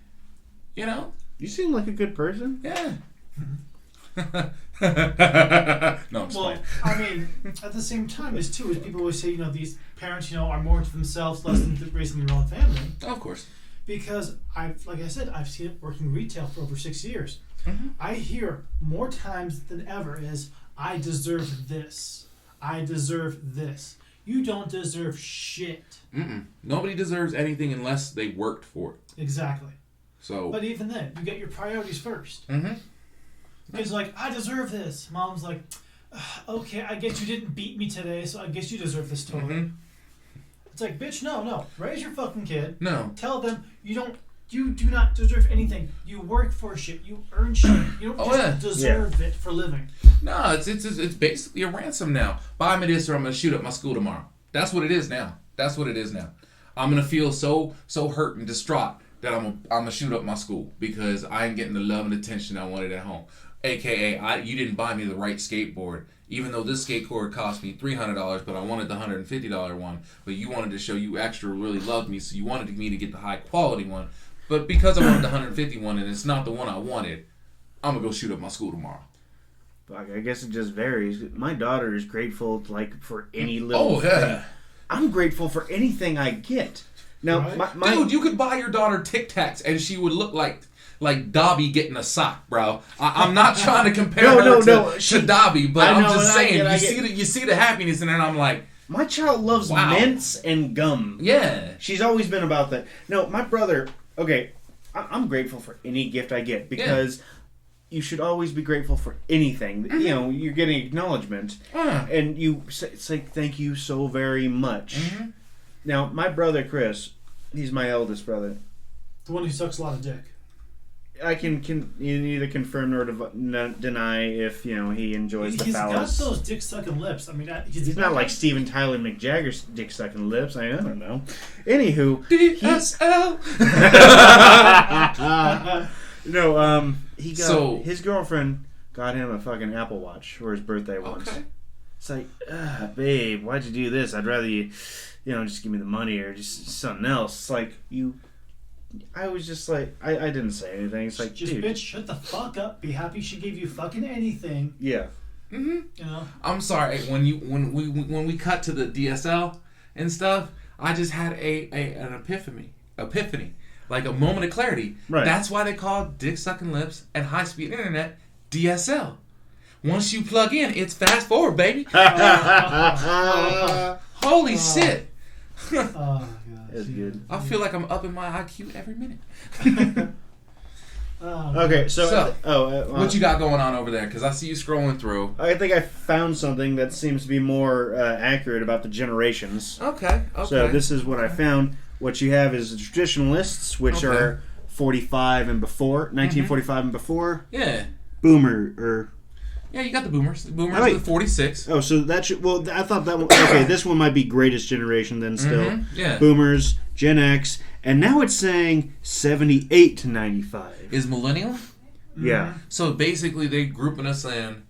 You know? You seem like a good person. Yeah. No, I'm just Well, playing. I mean, at the same time, is people always say, these parents, are more into themselves, less than raising their own family. Of course. Because like I said, I've seen it working retail for over 6 years. Mm-hmm. I hear more times than ever is, I deserve this. I deserve this. You don't deserve shit. Mm-mm. Nobody deserves anything unless they worked for it. Exactly. So. But even then, you get your priorities first. Mm-hmm. Kids like, I deserve this. Mom's like, okay, I guess you didn't beat me today, so I guess you deserve this toy. Mm-hmm. It's like, bitch, no. Raise your fucking kid. No. Tell them you do not deserve anything. You work for shit. You earn shit. You don't deserve it for living. No, it's basically a ransom now. Buy me this or I'm gonna shoot up my school tomorrow. That's what it is now. I'm gonna feel so hurt and distraught that I'm gonna shoot up my school because I ain't getting the love and attention I wanted at home. AKA, you didn't buy me the right skateboard. Even though this skateboard cost me $300, but I wanted the $150 one. But you wanted to show you extra really loved me, so you wanted me to get the high quality one. But because I wanted the $150 one and it's not the one I wanted, I'm gonna go shoot up my school tomorrow. I guess it just varies. My daughter is grateful for any little thing. I'm grateful for anything I get. Now, right. Dude, you could buy your daughter Tic Tacs and she would look like Dobby getting a sock, bro. I'm not trying to compare her to Dobby, but I'm just saying, you see the happiness in it, and I'm like, my child loves mints and gum. Yeah. She's always been about that. No, my brother, okay, I'm grateful for any gift I get because you should always be grateful for anything. Mm-hmm. You're getting acknowledgement, and you say thank you so very much. Mm-hmm. Now, my brother Chris, he's my eldest brother. The one who sucks a lot of dick. I can neither confirm nor deny if he enjoys the phallus. He's got those dick-sucking lips. I mean, he's not like Steven Tyler McJagger's dick-sucking lips. I don't know. Anywho, DSL. He got his girlfriend got him a fucking Apple Watch for his birthday once. Okay. It's like, babe, why'd you do this? I'd rather you just give me the money or just something else. It's like I was just like, I didn't say anything. It's like, just dude, bitch, shut the fuck up. Be happy she gave you fucking anything. Yeah. Mm-hmm. I'm sorry. When we cut to the DSL and stuff, I just had an epiphany, like a moment of clarity. Right. That's why they call dick sucking lips and high speed internet DSL. Once you plug in, it's fast forward, baby. Holy shit. Oh, God. That's good. I feel like I'm upping my IQ every minute. Okay, so what you got going on over there? Because I see you scrolling through. I think I found something that seems to be more accurate about the generations. Okay. So this is what I found. What you have is the traditionalists, which are 45 and before, 1945 and before. Yeah. Boomer. Yeah, you got the boomers. The boomers are 46. Oh, so that should... Well, I thought that one... Okay, this one might be greatest generation then still. Mm-hmm. Yeah. Boomers, Gen X, and now it's saying 78 to 95. Is millennial? Mm-hmm. Yeah. So basically they grouping us in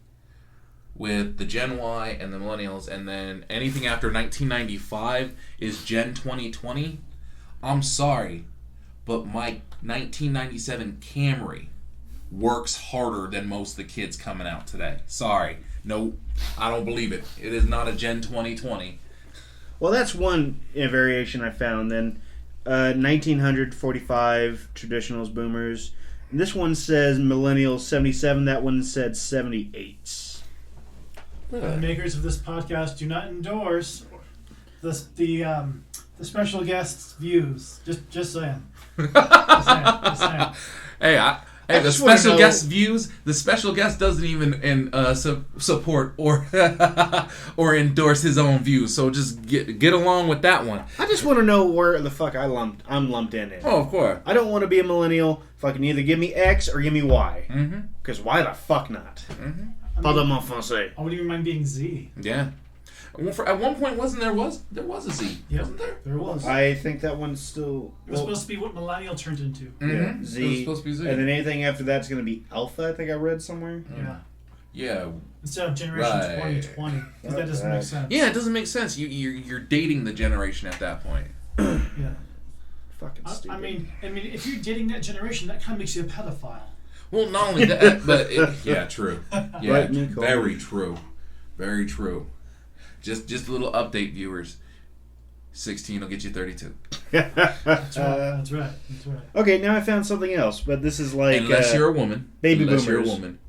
with the Gen Y and the millennials, and then anything after 1995 is Gen 2020. I'm sorry, but my 1997 Camry works harder than most of the kids coming out today. Sorry. No, I don't believe it. It is not a Gen 2020. Well, that's one variation I found. Then 1945 traditionals, boomers. And this one says millennials 77. That one said 78. The makers of this podcast do not endorse the special guest's views. Just saying. Just saying. Hey, the special guest views. The special guest doesn't even support or endorse his own views. So just get along with that one. I just want to know where the fuck I'm lumped in. Oh, of course. I don't want to be a millennial. Fucking either give me X or give me Y. Because why the fuck not? Pardon mon français. I wouldn't even mind being Z. Yeah. At one point, there was a Z, wasn't there? There was. I think that one's still... It was supposed to be what millennial turned into. Yeah, Z. It was supposed to be Z. And then anything after that's going to be Alpha, I think I read somewhere. Yeah. Yeah. instead of generation Right. 2020. That doesn't make sense. Yeah, it doesn't make sense. You're dating the generation at that point. Yeah. Fucking stupid. I mean, if you're dating that generation, that kind of makes you a pedophile. Well, not only that, but yeah, true. Yeah, Right, Nicole. very true. Very true. Just a little update, viewers. 16 will get you 32. That's right. That's right. Okay, now I found something else, but this is like Unless you're a woman. baby unless you're a boomers. woman,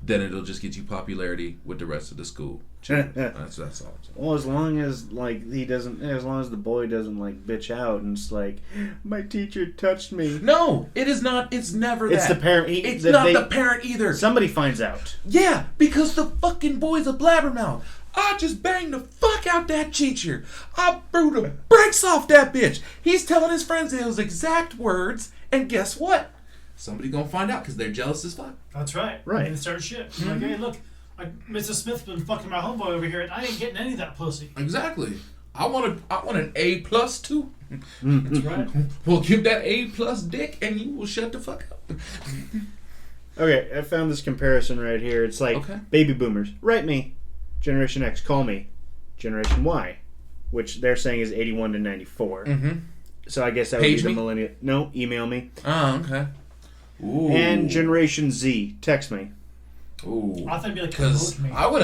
then it'll just get you popularity with the rest of the school. That's all. I'm saying. Well, as long as like he doesn't, as long as the boy doesn't like bitch out and it's like, my teacher touched me. No, it is not. It's never that. It's the parent. It's not the parent either. Somebody finds out. Yeah, because the fucking boy's a blabbermouth. I just banged the fuck out that teacher. I blew the brakes off that bitch. He's telling his friends those exact words, and guess what? Somebody gonna find out because they're jealous as fuck. That's right. Right. And they start shit. Like, hey, look, Mrs. Smith's been fucking my homeboy over here, and I ain't getting any of that pussy. Exactly. I want an A+ too. That's right. Well, give that A+ dick, and you will shut the fuck up. Okay, I found this comparison right here. It's like baby boomers. Write me. Generation X, call me. Generation Y, which they're saying is 81 to 94. Mm-hmm. So I guess that would Page be the me? millennial. No, email me. Oh, okay. Ooh. And Generation Z, text me. Ooh. I thought it'd be like Because promote me. I would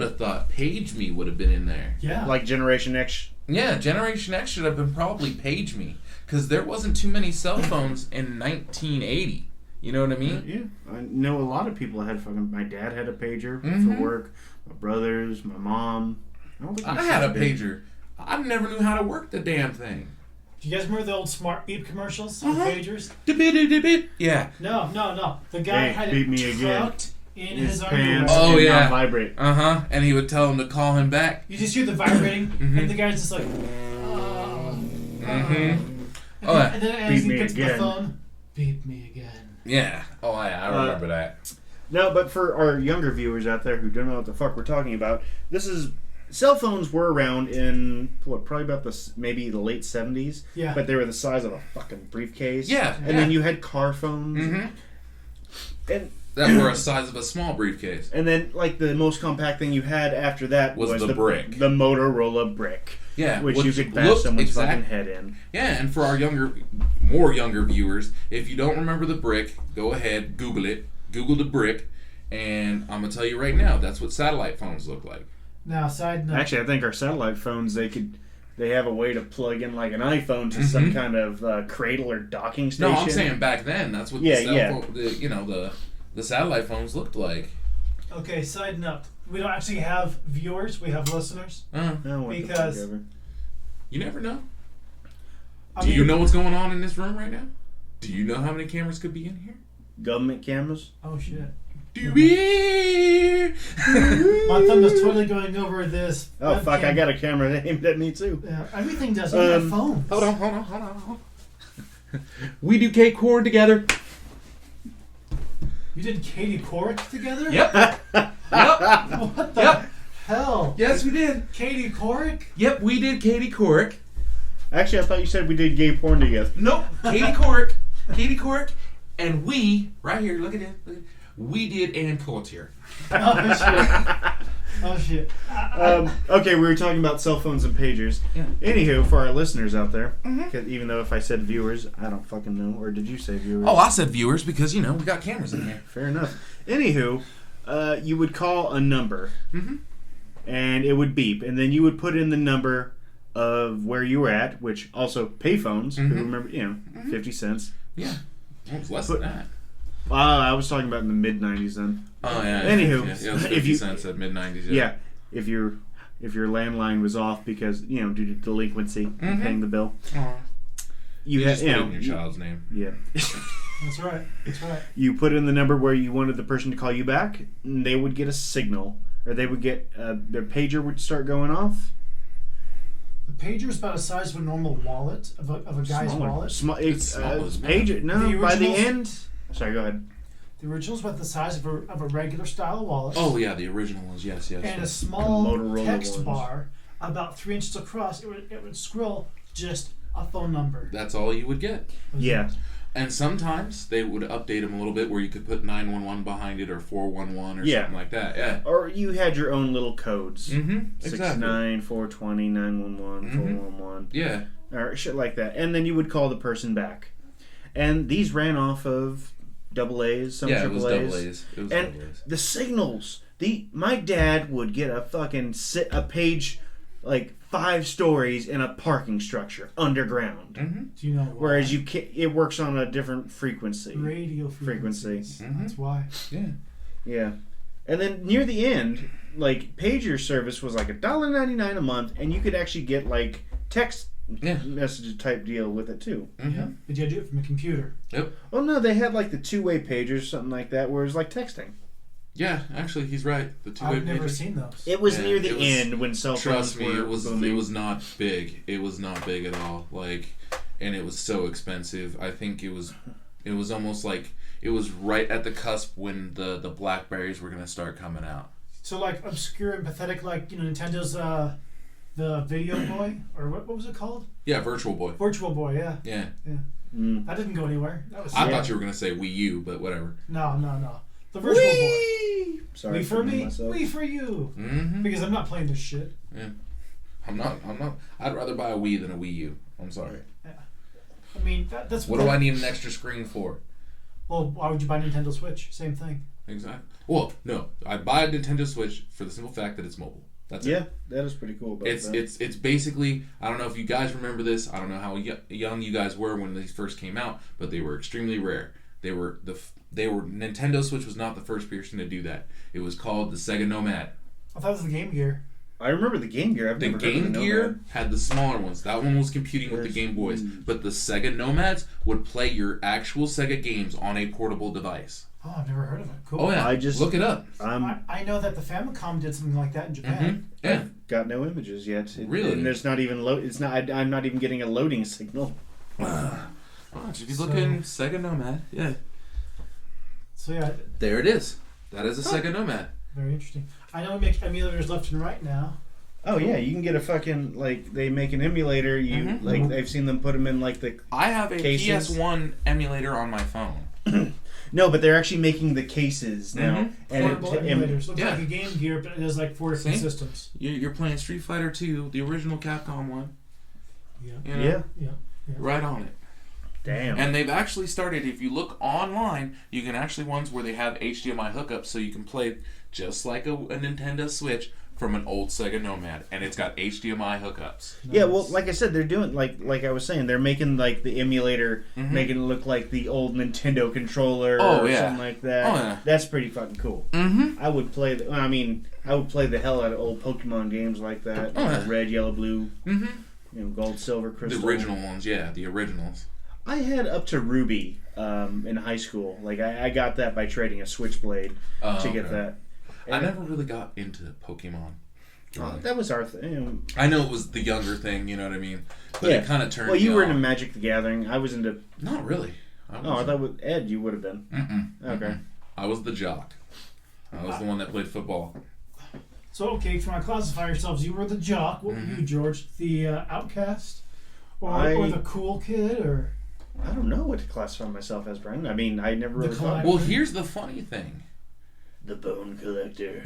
have thought Page Me would have been in there. Yeah. Like Generation X. Yeah, Generation X should have been probably Page Me. Because there wasn't too many cell phones in 1980. You know what I mean? Yeah. I know a lot of people had fucking... My dad had a pager Mhm. for work. My brothers, my mom. I had a pager. I never knew how to work the damn thing. Do you guys remember the old Smart Beep commercials? The Uh-huh. pagers? Dip-it-dip-it. Yeah. No. The guy Hey, had beat it me again. tucked in his His underwear. pants Oh, did yeah. not vibrate. Uh-huh. And he would tell him to call him back. You just hear the vibrating, Mhm. and the guy's just like, Mm-hmm. And, Oh, then, and then as Beep he me gets the again. phone, beep me again. Yeah. Oh, yeah. I remember that. No, but for our younger viewers out there who don't know what the fuck we're talking about, this is... Cell phones were around in, probably about maybe the late 70s. Yeah. But they were the size of a fucking briefcase. Yeah. And then you had car phones. Mm-hmm. And That were a size of a small briefcase. And then, like, the most compact thing you had after that Was the brick. The Motorola brick. Yeah. Which you could bash looked someone's fucking head in. Yeah, and for our more younger viewers, if you don't remember the brick, go ahead, Google it. Google the brick, and I'm going to tell you right now, that's what satellite phones look like. Now, side note. Actually, I think our satellite phones, they have a way to plug in, like, an iPhone to some kind of cradle or docking station. No, I'm saying back then, that's what the satellite phones looked like. Okay, side note. We don't actually have viewers, we have listeners. Oh, what the Because- fuck ever. You never know. I Do mean, you know what's going on in this room right now? Do you know how many cameras could be in here? Government cameras? Oh, shit. Do we? My thumb is totally going over this. Oh, fuck, webcam. I got a camera aimed at me, too. Yeah, everything does. Even our phones. Hold on. We do cake corn together. You did Katie Couric together? Yep. What the hell? Yes, we did. Katie Couric? Yep, we did Katie Couric. Actually, I thought you said we did gay porn together. Nope, Katie Couric, and we, right here, look at it. We did Ann Coulter. Oh, shit. Okay, we were talking about cell phones and pagers. Yeah. Anywho, for our listeners out there, 'cause even though if I said viewers, I don't fucking know. Or did you say viewers? Oh, I said viewers because, we got cameras in here. Fair enough. Anywho, you would call a number, Mhm. and it would beep, and then you would put in the number of where you were at, which also payphones, who remember, 50 cents. Yeah. It was less than that. I was talking about in the mid-90s then. Oh, yeah. Anywho, Yeah, it was 50 if you- cents at mid-90s. Yeah, if your landline was off because, due to delinquency, paying the bill. Aw. You had, just put in your child's name. Yeah. That's right. You put in the number where you wanted the person to call you back, and they would get a signal, or they would get their pager would start going off. The pager is about the size of a normal wallet, of a guy's wallet. It's small as Pager. No, The by the originals- end. Sorry, go ahead. The original's about the size of a regular style wallet. Oh, yeah, the original ones. Yes. And a small Motorola text ones. bar about 3 inches across. It would scroll just a phone number. That's all you would get. Yeah. And sometimes they would update them a little bit where you could put 911 behind it or 411 or something like that. Yeah. Or you had your own little codes. Mm-hmm. 69, 420, 911, 411. Yeah. Or shit like that. And then you would call the person back. And these ran off of AA's, some AAA's. It was AA's. It was and AA's. The signals. My dad would get a fucking a page, like 5 stories in a parking structure underground. Mm-hmm. Do you know why? Whereas it works on a different frequency. Radio frequency. Mm-hmm. That's why. Yeah. Yeah. And then near the end, like pager service was like $1.99 a month, and you could actually get like text message type deal with it too. Mm-hmm. Yeah. But you had to do it from a computer. Yep. Oh no, they had like the 2-way pagers, something like that, where it was like texting. Yeah, actually, he's right. The 2-way I've never pager. seen those. It was near the end when cell phones Trust me, were it was not big. It was not big at all. Like, and it was so expensive. I think it was almost like it was right at the cusp when the Blackberries were gonna start coming out. So like obscure and pathetic, like Nintendo's the Video Boy, or what was it called? Yeah, Virtual Boy. Virtual Boy, yeah. Yeah. That didn't go anywhere. That was I thought you were gonna say Wii U, but whatever. No. The Virtual Boy. Sorry, Wii for me, myself. Wii for you. Mm-hmm. Because I'm not playing this shit. Yeah. I'm not. I'd rather buy a Wii than a Wii U. I'm sorry. Yeah. I mean, that's what do I need an extra screen for? Well, why would you buy Nintendo Switch? Same thing. Exactly. Well, no, I'd buy a Nintendo Switch for the simple fact that it's mobile. That's yeah, it. that is pretty cool. About it's that. it's basically, I don't know if you guys remember this. I don't know how young you guys were when these first came out, but they were extremely rare. They were Nintendo Switch was not the first person to do that. It was called the Sega Nomad. I thought it was the Game Gear. I remember the Game Gear. The Game Gear had the smaller ones. That one was competing with the Game Boys. But the Sega Nomads would play your actual Sega games on a portable device. Oh, I've never heard of it. Cool. Oh yeah, look it up. I know that the Famicom did something like that in Japan. Mm-hmm. Yeah, I've got no images yet. Really? And there's not even It's not. I'm not even getting a loading signal. If you look in Sega Nomad, yeah. So yeah, there it is. That is a Sega Nomad. Very interesting. I know we make emulators left and right now. Oh yeah, you can get a fucking they make an emulator. I've seen them put them in like the. I have a cases. PS1 emulator on my phone. No, but they're actually making the cases now. And Portable emulators. Looks like a Game Gear, but it has like 4 different systems. You're playing Street Fighter 2, the original Capcom one. Yeah. You know? Yeah. Right on it. Damn. And they've actually started, if you look online, you can actually ones where they have HDMI hookups so you can play just like a Nintendo Switch from an old Sega Nomad, and it's got HDMI hookups. Nice. Yeah, well, like I said, they're doing like I was saying, they're making like the emulator, making it look like the old Nintendo controller or something like that. Oh yeah, that's pretty fucking cool. Mm-hmm. I would play the hell out of old Pokemon games like that. Red, yellow, blue, gold, silver, crystal. The original ones, yeah, the originals. I had up to Ruby in high school. Like I got that by trading a Switchblade to get that. I never really got into Pokemon. Really. That was our thing. I know it was the younger thing, you know what I mean? But it kind of turned Well, you me were off. into Magic the Gathering. I was into... Not really. I thought with Ed you would have been. Okay. I was the jock. I was the one that played football. So, okay, if you want to classify yourselves, you were the jock. What were you, George? The outcast? Or the cool kid? Or I don't know what to classify myself as, Brian. I mean, I never really thought... Well, here's the funny thing. The Bone Collector.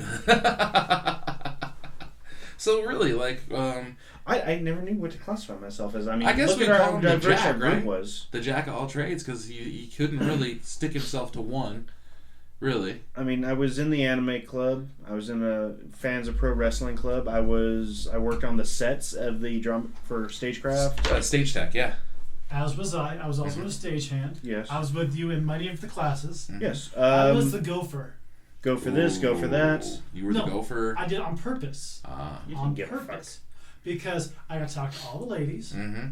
So really, like, I never knew what to classify myself as. I mean, I guess look we at call how him the diverse our Jack, group right? was. The Jack of all trades, because he couldn't really stick himself to one. Really. I mean, I was in the anime club. I was in a fans of pro wrestling club. I worked on the sets of the drum for Stagecraft. Stage Tech, yeah. as was I. I was also a stagehand. Yes. I was with you in many of the classes. Yes. I was the gopher. Go for this, go for that. You were the gopher. I did it on purpose. You on can get purpose. Because I got to talk to all the ladies. Mm-hmm.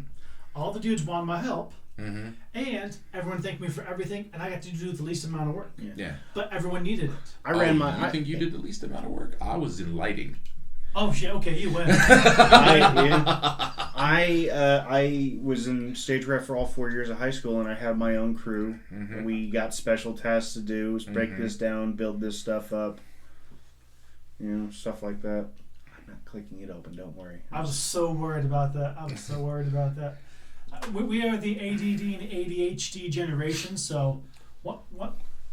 All the dudes wanted my help. Mm-hmm. And everyone thanked me for everything, and I got to do the least amount of work. Yeah. But everyone needed it. I think you did the least amount of work? I was in lighting. Oh shit! Okay, you win. I was in stage rep for all 4 years of high school, and I had my own crew. Mm-hmm. We got special tasks to do: break this down, build this stuff up, stuff like that. I'm not clicking it open. Don't worry. I was so worried about that. We are the ADD and ADHD generation, so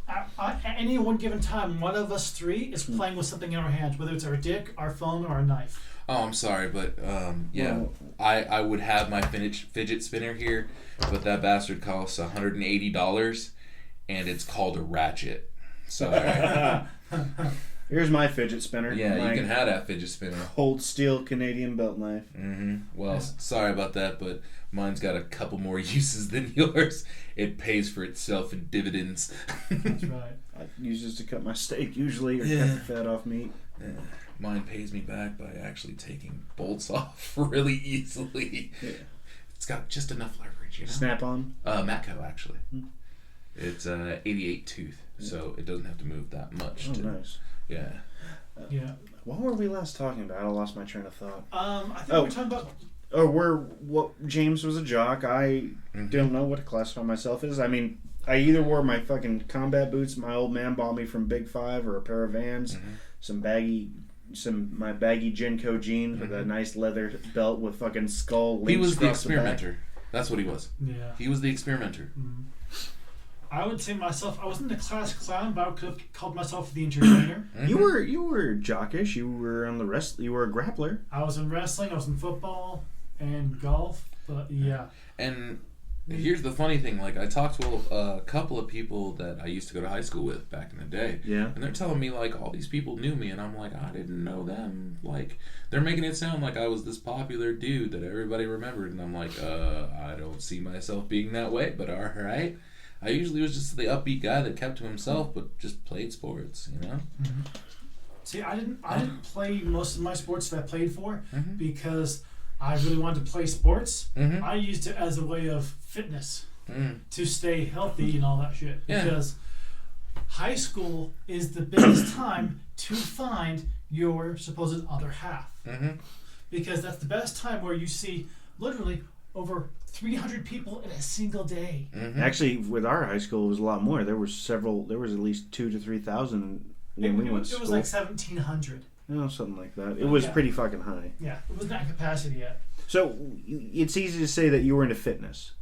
at any one given time, one of us three is playing with something in our hands, whether it's our dick, our phone, or our knife. Oh, I'm sorry, but I would have my fidget spinner here, but that bastard costs $180, and it's called a ratchet. Sorry. Here's my fidget spinner. Yeah, you can have that fidget spinner. Cold steel Canadian belt knife. Mm-hmm. Well, sorry about that, but mine's got a couple more uses than yours. It pays for itself in dividends. That's right. I use this to cut my steak usually, or cut the fat off meat. Yeah. Mine pays me back by actually taking bolts off really easily. Yeah. It's got just enough leverage, you know. Snap-on? Matco, actually. It's 88 tooth, so it doesn't have to move that much. Nice. Yeah. Yeah. What were we last talking about? I lost my train of thought. I think we were talking about... Jaymes was a jock. I don't know what to classify myself as. I mean, I either wore my fucking combat boots my old man bought me from Big Five, or a pair of Vans, my baggy Genco jeans with a nice leather belt with fucking skull links. He was the across the back. experimenter. That's what he was. Yeah. He was the experimenter. I would say myself, I wasn't the class clown, but I could have called myself the entertainer. You were jockish. You were on the you were a grappler. I was in wrestling, I was in football and golf, but yeah. And here's the funny thing, like, I talked to a couple of people that I used to go to high school with back in the day. Yeah. And they're telling me, like, all these people knew me, and I'm like, I didn't know them. Like, they're making it sound like I was this popular dude that everybody remembered, and I'm like, I don't see myself being that way, but alright. I usually was just the upbeat guy that kept to himself, but just played sports, you know? See, I didn't play most of my sports that I played for because I really wanted to play sports. I used it as a way of fitness to stay healthy and all that shit. Yeah. Because high school is the biggest time to find your supposed other half. Because that's the best time where you see literally over 300 people in a single day. Actually, with our high school, it was a lot more. There was at least 2,000 to 3,000 when we went to school. It was like 1,700. No, something like that. It was pretty fucking high. Yeah, it was not capacity yet. So, it's easy to say that you were into fitness.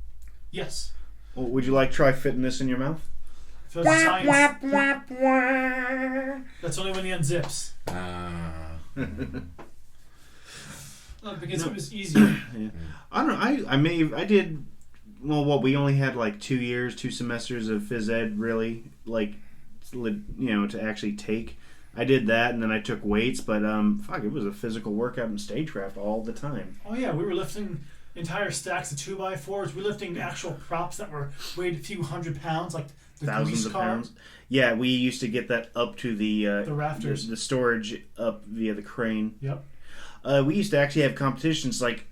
Yes. Well, would you like to try fitness in your mouth? That's only when he unzips. Because it was easier. Yeah. I don't know. I did. Well, we only had like 2 semesters of phys ed, really, like, to actually take. I did that, and then I took weights, but it was a physical workout in stagecraft all the time. Oh yeah, we were lifting entire stacks of 2x4s. We were lifting actual props that weighed a few hundred pounds, like the thousands of pounds. Yeah, we used to get that up to the rafters, the storage up via the crane. Yep. We used to actually have competitions like,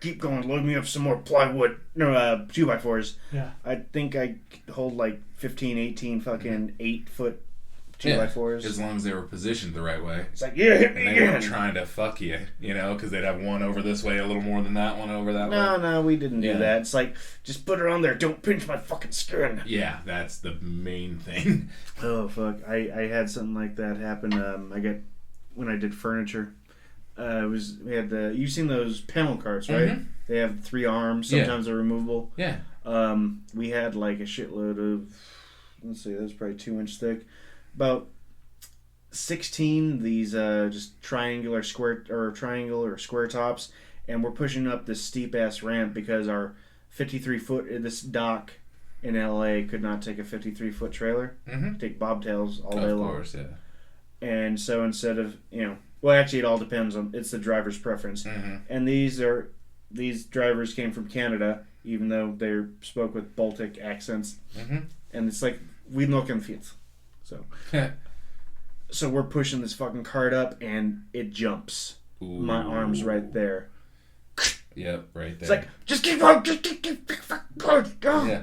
keep going, load me up some more plywood, 2x4s. Yeah. I think I hold like 15, 18 fucking 8-foot 2x4s. As long as they were positioned the right way. It's like, hit me and they again. weren't trying to fuck you, because they'd have one over this way, a little more than that one over that way. No, we didn't do that. It's like, just put her on there. Don't pinch my fucking skin. Yeah, that's the main thing. Oh, fuck. I had something like that happen. When I did furniture. You've seen those panel carts, right? They have 3 arms. Sometimes they're removable. Yeah. We had like a shitload of, let's see, that was probably 2-inch thick. About 16 these just triangle or square tops, and we're pushing up this steep ass ramp because our 53-foot this dock in LA could not take a 53-foot trailer. Take bobtails all day long. Of course, yeah. And so instead of well, actually, it all depends on it's the driver's preference. And these drivers came from Canada, even though they spoke with Baltic accents. And it's like we look and fit. So we're pushing this fucking cart up, and it jumps. Ooh. My arm's right there. Yep, right there. It's like, just keep going, fuck,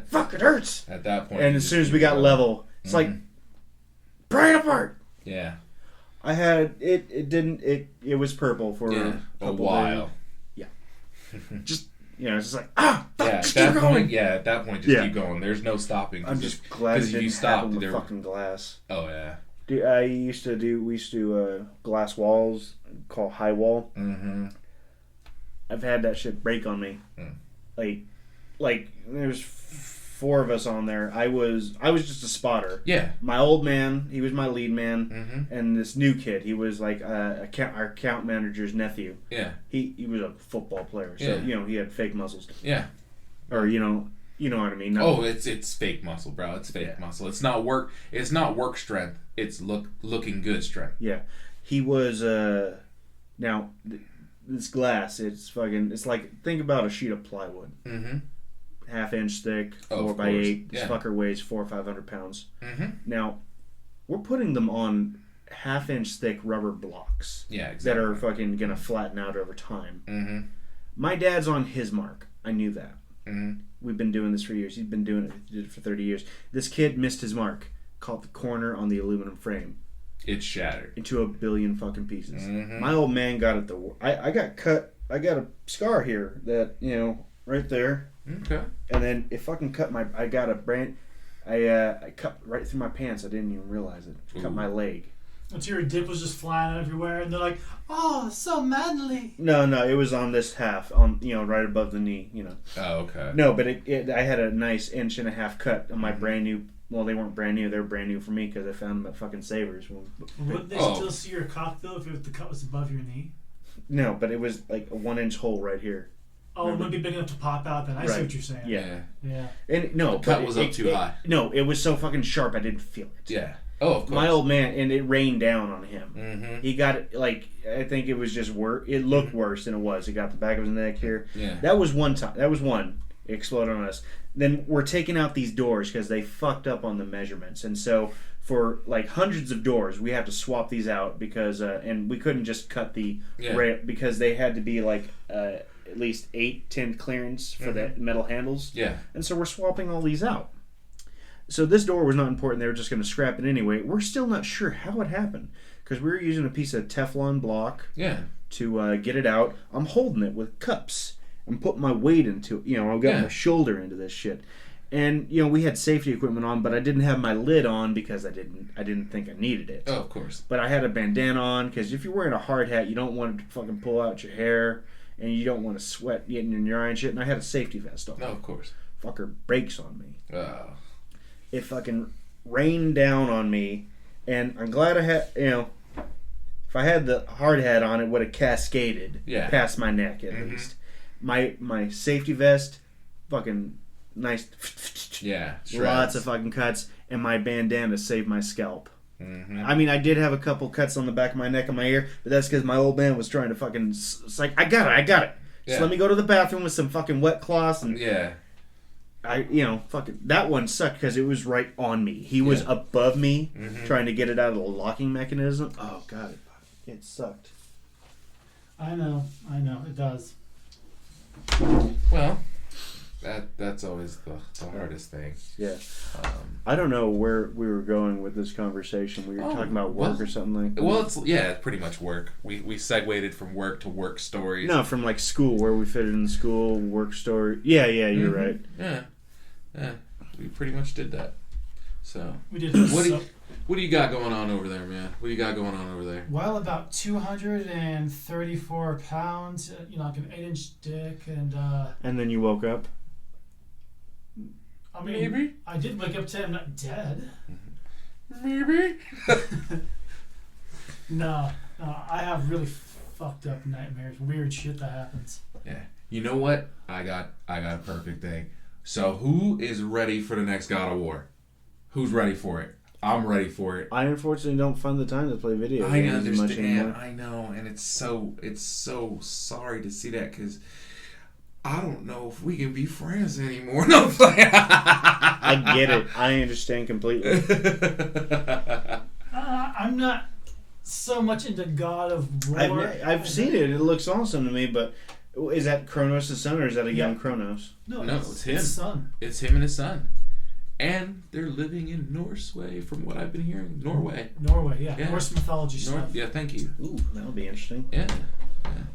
fuck, it hurts. At that point. And as soon as we got level, it's like, pry it apart. Yeah. I had it was purple for a while. Days. Yeah. Just it's just like fuck, just at keep going. At that point, just keep going. There's no stopping. I'm just glad it didn't happen with fucking glass. Oh yeah. We used to do glass walls called high wall. I've had that shit break on me, like like there's 4 of us on there. I was just a spotter. Yeah. My old man, he was my lead man, Mm-hmm. and this new kid, he was like our account manager's nephew. Yeah. He was a football player, so Yeah. he had fake muscles. Yeah. Or you know what I mean. No. Oh, it's fake muscle, bro. It's fake muscle. It's not work. It's not work strength. It's looking good strength. Yeah, he was. Now this glass, it's like, think about a sheet of plywood. Mm-hmm. 1/2 inch thick, 4x8. This fucker weighs 400 or 500 pounds. Mm-hmm. Now, we're putting them on 1/2 inch thick rubber blocks. Yeah, exactly. That are fucking gonna flatten out over time. Mm-hmm. My dad's on his mark. I knew that. Mm-hmm. We've been doing this for years. He's been doing it. He did it for 30 years. This kid missed his mark. Caught the corner on the aluminum frame. It's shattered into a billion fucking pieces. Mm-hmm. My old man got it. I got cut. I got a scar here that right there. Okay. And then it fucking cut my. I got a brand. I cut right through my pants. I didn't even realize it. Cut my leg. Until your dick was just flying everywhere, and they're like, "Oh, so manly." No, it was on this half, on right above the knee. Oh, okay. No, but I had a nice 1.5 inch cut on my brand new. Well, they weren't brand new. They were brand new for me because I found them at fucking Savers. Would they still see your cock though if the cut was above your knee? No, but it was like a 1 inch hole right here. Oh, it wouldn't be big enough to pop out then. I see what you're saying. Yeah. Yeah. And no, the cut was up too high. No, it was so fucking sharp I didn't feel it. Yeah. Oh, of course. My old man, and it rained down on him. Mm-hmm. He got it, I think it was just worse. It looked worse than it was. He got the back of his neck here. Yeah. That was one time. That was one. It exploded on us. Then we're taking out these doors because they fucked up on the measurements. And so for like hundreds of doors, we have to swap these out because, and we couldn't just cut the rail because they had to be like at least 8-10 clearance for the metal handles. Yeah. And so we're swapping all these out. So this door was not important. They were just going to scrap it anyway. We're still not sure how it happened because we were using a piece of Teflon block to get it out. I'm holding it with cups. I'm putting my weight into it. I've got my shoulder into this shit. And, we had safety equipment on, but I didn't have my lid on because I didn't think I needed it. Oh, of course. But I had a bandana on because if you're wearing a hard hat, you don't want it to fucking pull out your hair and you don't want to sweat getting in your eye and shit. And I had a safety vest on. No, of course. Fucker breaks on me. Oh. It fucking rained down on me, and I'm glad I had, if I had the hard hat on, it would have cascaded past my neck at least. My safety vest, fucking nice. Yeah. Lots of fucking cuts, and my bandana saved my scalp. Mm-hmm. I mean, I did have a couple cuts on the back of my neck and my ear, but that's because my old man was trying to fucking. It's like, I got it. Yeah. So let me go to the bathroom with some fucking wet cloths and. Yeah. Fucking that one sucked because it was right on me. He was above me, trying to get it out of the locking mechanism. Oh god, it sucked. I know, it does. Well, that's always the hardest thing. Yeah. I don't know where we were going with this conversation. We were talking about work or something like that. Well, it's pretty much work. We segued from work to work stories. No, from like school, where we fit it in school, work story. Yeah, you're right. Yeah, we pretty much did that. So we did. What do you got going on over there, man? What do you got going on over there? Well, about 234 pounds. Like an 8-inch dick, and. And then you woke up. I mean, maybe I did wake up today. I'm not dead. Maybe. No, I have really fucked up nightmares. Weird shit that happens. Yeah. You know what? I got a perfect thing. So who is ready for the next God of War? Who's ready for it? I'm ready for it. I unfortunately don't find the time to play video I games as much anymore. I know, and it's so sorry to see that because I don't know if we can be friends anymore. No, I get it. I understand completely. I'm not so much into God of War. I've seen it. It looks awesome to me, but is that Kronos' son or is that a young Kronos? No, it's him. His son. It's him and his son. And they're living in Norway, from what I've been hearing. Norway, yeah. Norse mythology stuff. Yeah, thank you. Ooh, that'll be interesting. Yeah.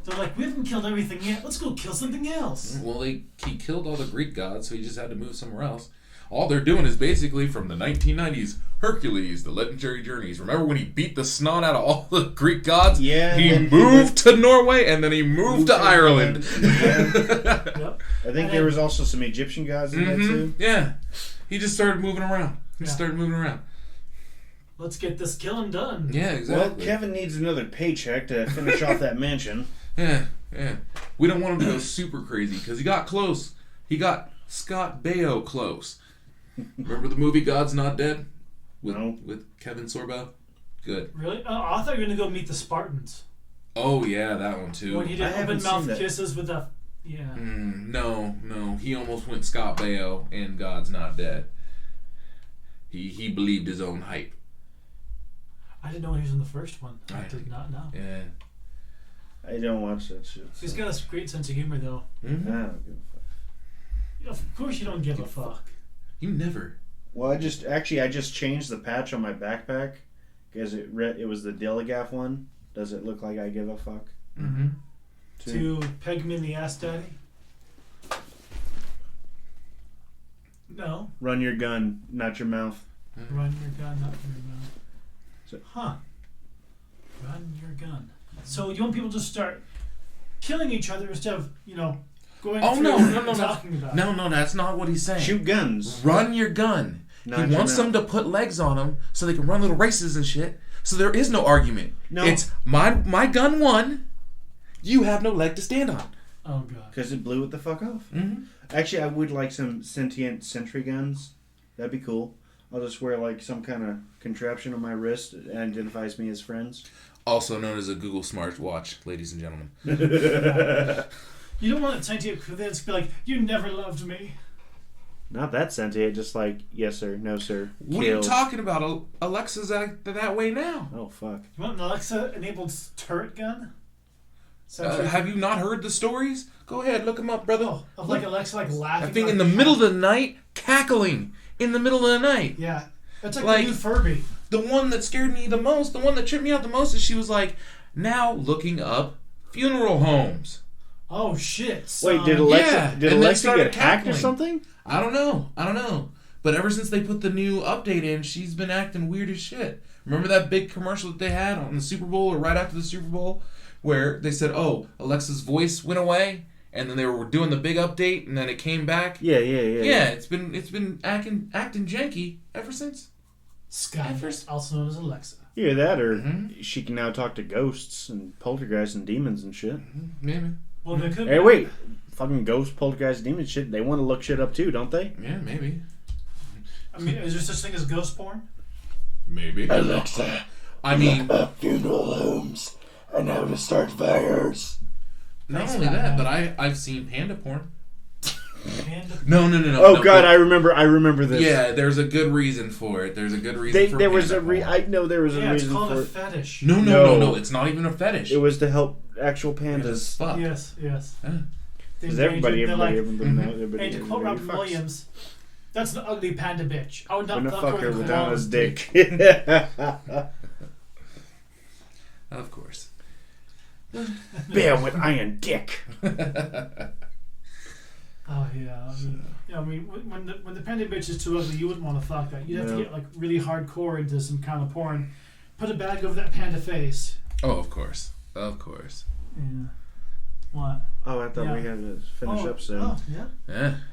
They're like, we haven't killed everything yet. Let's go kill something else. Well, he killed all the Greek gods, so he just had to move somewhere else. all they're doing is basically from the 1990s, Hercules, the legendary journeys. Remember when he beat the snot out of all the Greek gods? Yeah. He moved to Norway and then he moved to Ireland. Yep. I think there was also some Egyptian gods in that too. Yeah. He just started moving around. Yeah. Let's get this killing done. Yeah, exactly. Well, Kevin needs another paycheck to finish off that mansion. Yeah. We don't want him to go super crazy because he got close. He got Scott Baio close. Remember the movie God's Not Dead? With Kevin Sorbo? Good. Really? Oh, I thought you were going to go meet the Spartans. Oh, yeah, that one too. When he did open mouth kisses with the... Yeah. No. He almost went Scott Baio in God's Not Dead. He believed his own hype. I didn't know he was in the first one. I did not know. Yeah. I don't watch that shit. So. He's got a great sense of humor, though. Mm-hmm. I don't give a fuck. Of course you don't give a fuck. You never. Well, I just changed the patch on my backpack because it was the Dilligaff one. Does it look like I give a fuck? Mm-hmm. To peg me in the ass, daddy? No. Run your gun, not your mouth. Run your gun, not your mouth. So, Run your gun. So you want people to start killing each other instead of, going through and talking about it. No, that's not what he's saying. shoot guns. Run your gun. Not He wants them to put legs on them so they can run little races and shit. So there is no argument. No. It's my gun won. You have no leg to stand on. Oh, God. Because it blew it the fuck off. Mm-hmm. Actually, I would like some sentient sentry guns. That'd be cool. I'll just wear like some kind of contraption on my wrist that identifies me as friends. Also known as a Google smartwatch, ladies and gentlemen. You don't want it sentient because be like, you never loved me. Not that sentient, just like, yes sir, no sir. What are you talking about? Alexa's that way now. Oh, fuck. You want an Alexa-enabled turret gun? Have you not heard the stories? Go ahead, look them up, brother. Oh, of like Alexa laughing. That thing like in the middle of the night, cackling in the middle of the night. Yeah. That's like the new Furby. The one that scared me the most, the one that tripped me out the most is she was like, now looking up funeral homes. Oh, shit. Son. Wait, did Alexa get hacked or something? I don't know. But ever since they put the new update in, she's been acting weird as shit. Remember that big commercial that they had on the Super Bowl or right after the Super Bowl where they said, oh, Alexa's voice went away? And then they were doing the big update, and then it came back. Yeah. It's been acting janky ever since. Skynet, also known as Alexa. Either that, or she can now talk to ghosts and poltergeists and demons and shit. Maybe. Well, they could. Hey, wait, fucking ghosts, poltergeists, demons, shit. They want to look shit up too, don't they? Yeah, maybe. I mean, is there such thing as ghost porn? Maybe. Alexa, I mean, funeral homes and how to start fires. Not only that, but I've seen panda porn. Panda. No. Oh God, I remember this. Yeah, there's a good reason for it. There's a good reason for there was panda porn. I know there was a reason it's called for a it. fetish. No. It's not even a fetish. It was to help actual pandas. Fuck. Yes. Because everybody Hey, to quote everybody Robin fucks. Williams, that's an ugly panda bitch. I would not Gonna fuck fuck her her with without Donald's his dick. Of course. Bear with iron dick. Oh yeah, I mean, when the panda bitch is too ugly, you wouldn't want to fuck that. You'd have to get like really hardcore into some kind of porn. Put a bag over that panda face. Oh, of course. Yeah. What? Oh, I thought we had to finish up soon. Oh yeah.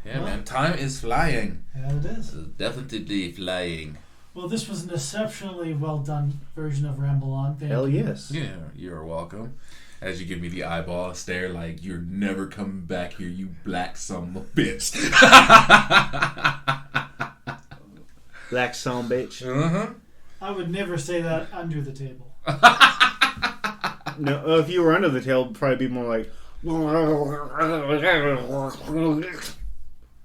Yeah, man. Time is flying. Yeah, it is. Definitely flying. Well, this was an exceptionally well done version of Ramble On. Thank Hell you. yes. Yeah, you're welcome. As you give me the eyeball stare like, you're never coming back here, you black son of a bitch. Black son bitch. Uh-huh. I would never say that under the table. No, if you were under the tail, it'd probably be more like.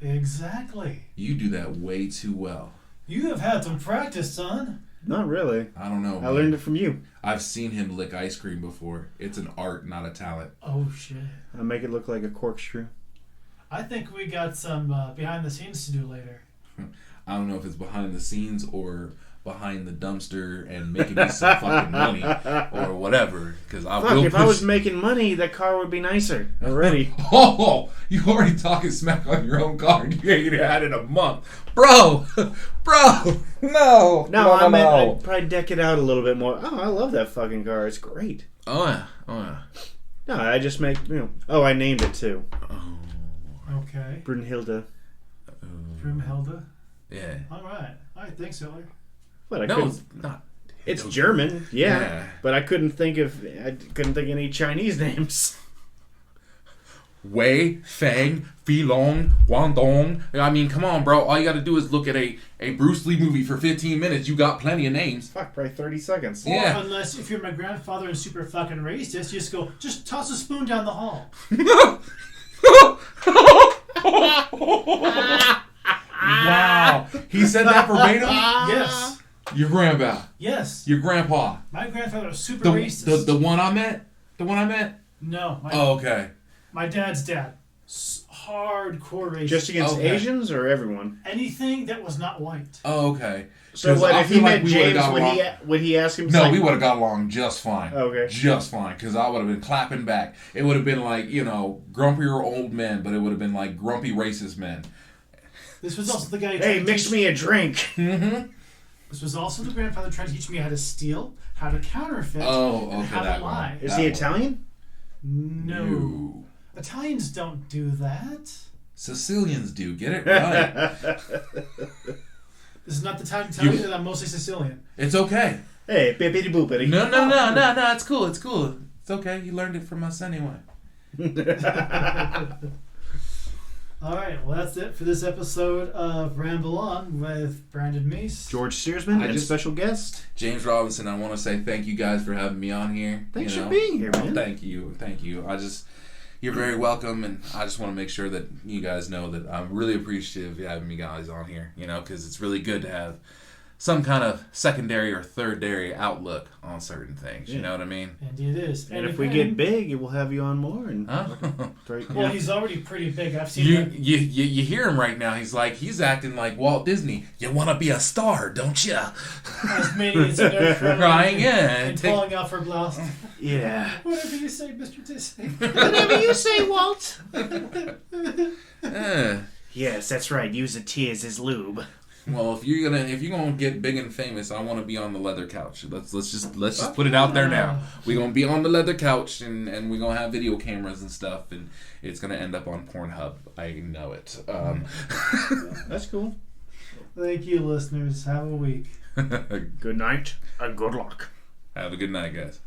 Exactly. You do that way too well. You have had some practice, son. Not really. I don't know. I learned it from you. I've seen him lick ice cream before. It's an art, not a talent. Oh shit. I make it look like a corkscrew. I think we got some behind the scenes to do later. I don't know if it's behind the scenes or behind the dumpster and making me some fucking money or whatever. Because I will. If I was making money, that car would be nicer already. Oh, you already talking smack on your own car. You ain't had it a month, bro. No. No, I meant I'd probably deck it out a little bit more. Oh, I love that fucking car. It's great. Oh yeah. No, I just make I named it too. Okay. Brunhilde. Brunhilde. Yeah. All right. Thanks, Hitler. But It's not. It's German, yeah. But I couldn't think of any Chinese names. Wei, Fang, Filong, Guangdong. I mean, come on, bro. All you got to do is look at a Bruce Lee movie for 15 minutes. You got plenty of names. Fuck, probably 30 seconds. Yeah. Or unless if you're my grandfather and super fucking racist, you just toss a spoon down the hall. Wow. He said that verbatim? Yes. Your grandpa. Yes. Your grandpa. My grandfather was super racist. The one I met? The one I met? No. Okay. My dad's dad. Hardcore racist. Just against Asians or everyone? Anything that was not white. Oh, okay. So what, if he met Jaymes, would he ask him? No, we would have got along just fine. Okay. Just fine, because I would have been clapping back. It would have been like, grumpier old men, but it would have been like grumpy racist men. This was also the guy... Hey, mix me a drink. Mm-hmm. This was also the grandfather trying to teach me how to steal, how to counterfeit, and how to lie. Is he Italian? No. Italians don't do that. Sicilians do. Get it right. This is not the time to tell you that I'm mostly Sicilian. It's okay. Hey, bippity boopity. No. It's cool. It's cool. It's okay. You learned it from us anyway. All right. Well, that's it for this episode of Ramble On with Brandon Meese, George Searsman, and special guest Jaymes Robinson. I want to say thank you guys for having me on here. Thanks for being here, man. Thank you. You're very welcome, and I just want to make sure that you guys know that I'm really appreciative of having me guys on here, because it's really good to have some kind of secondary or thirdary outlook on certain things. You know what I mean? Indeed it is. And if we get big, we'll have you on more. And well, he's already pretty big. I've seen you hear him right now. He's acting like Walt Disney. You want to be a star, don't you? As minions in their crying, and pulling off her blouse. Yeah. Whatever you say, Mr. Disney. Whatever you say, Walt. Yes, that's right. Use the tears as lube. Well, if you're gonna get big and famous, I want to be on the leather couch. Let's just put it out there now. We're gonna be on the leather couch, and we're gonna have video cameras and stuff, and it's gonna end up on Pornhub. I know it. That's cool. Thank you, listeners. Have a week. Good night and good luck. Have a good night, guys.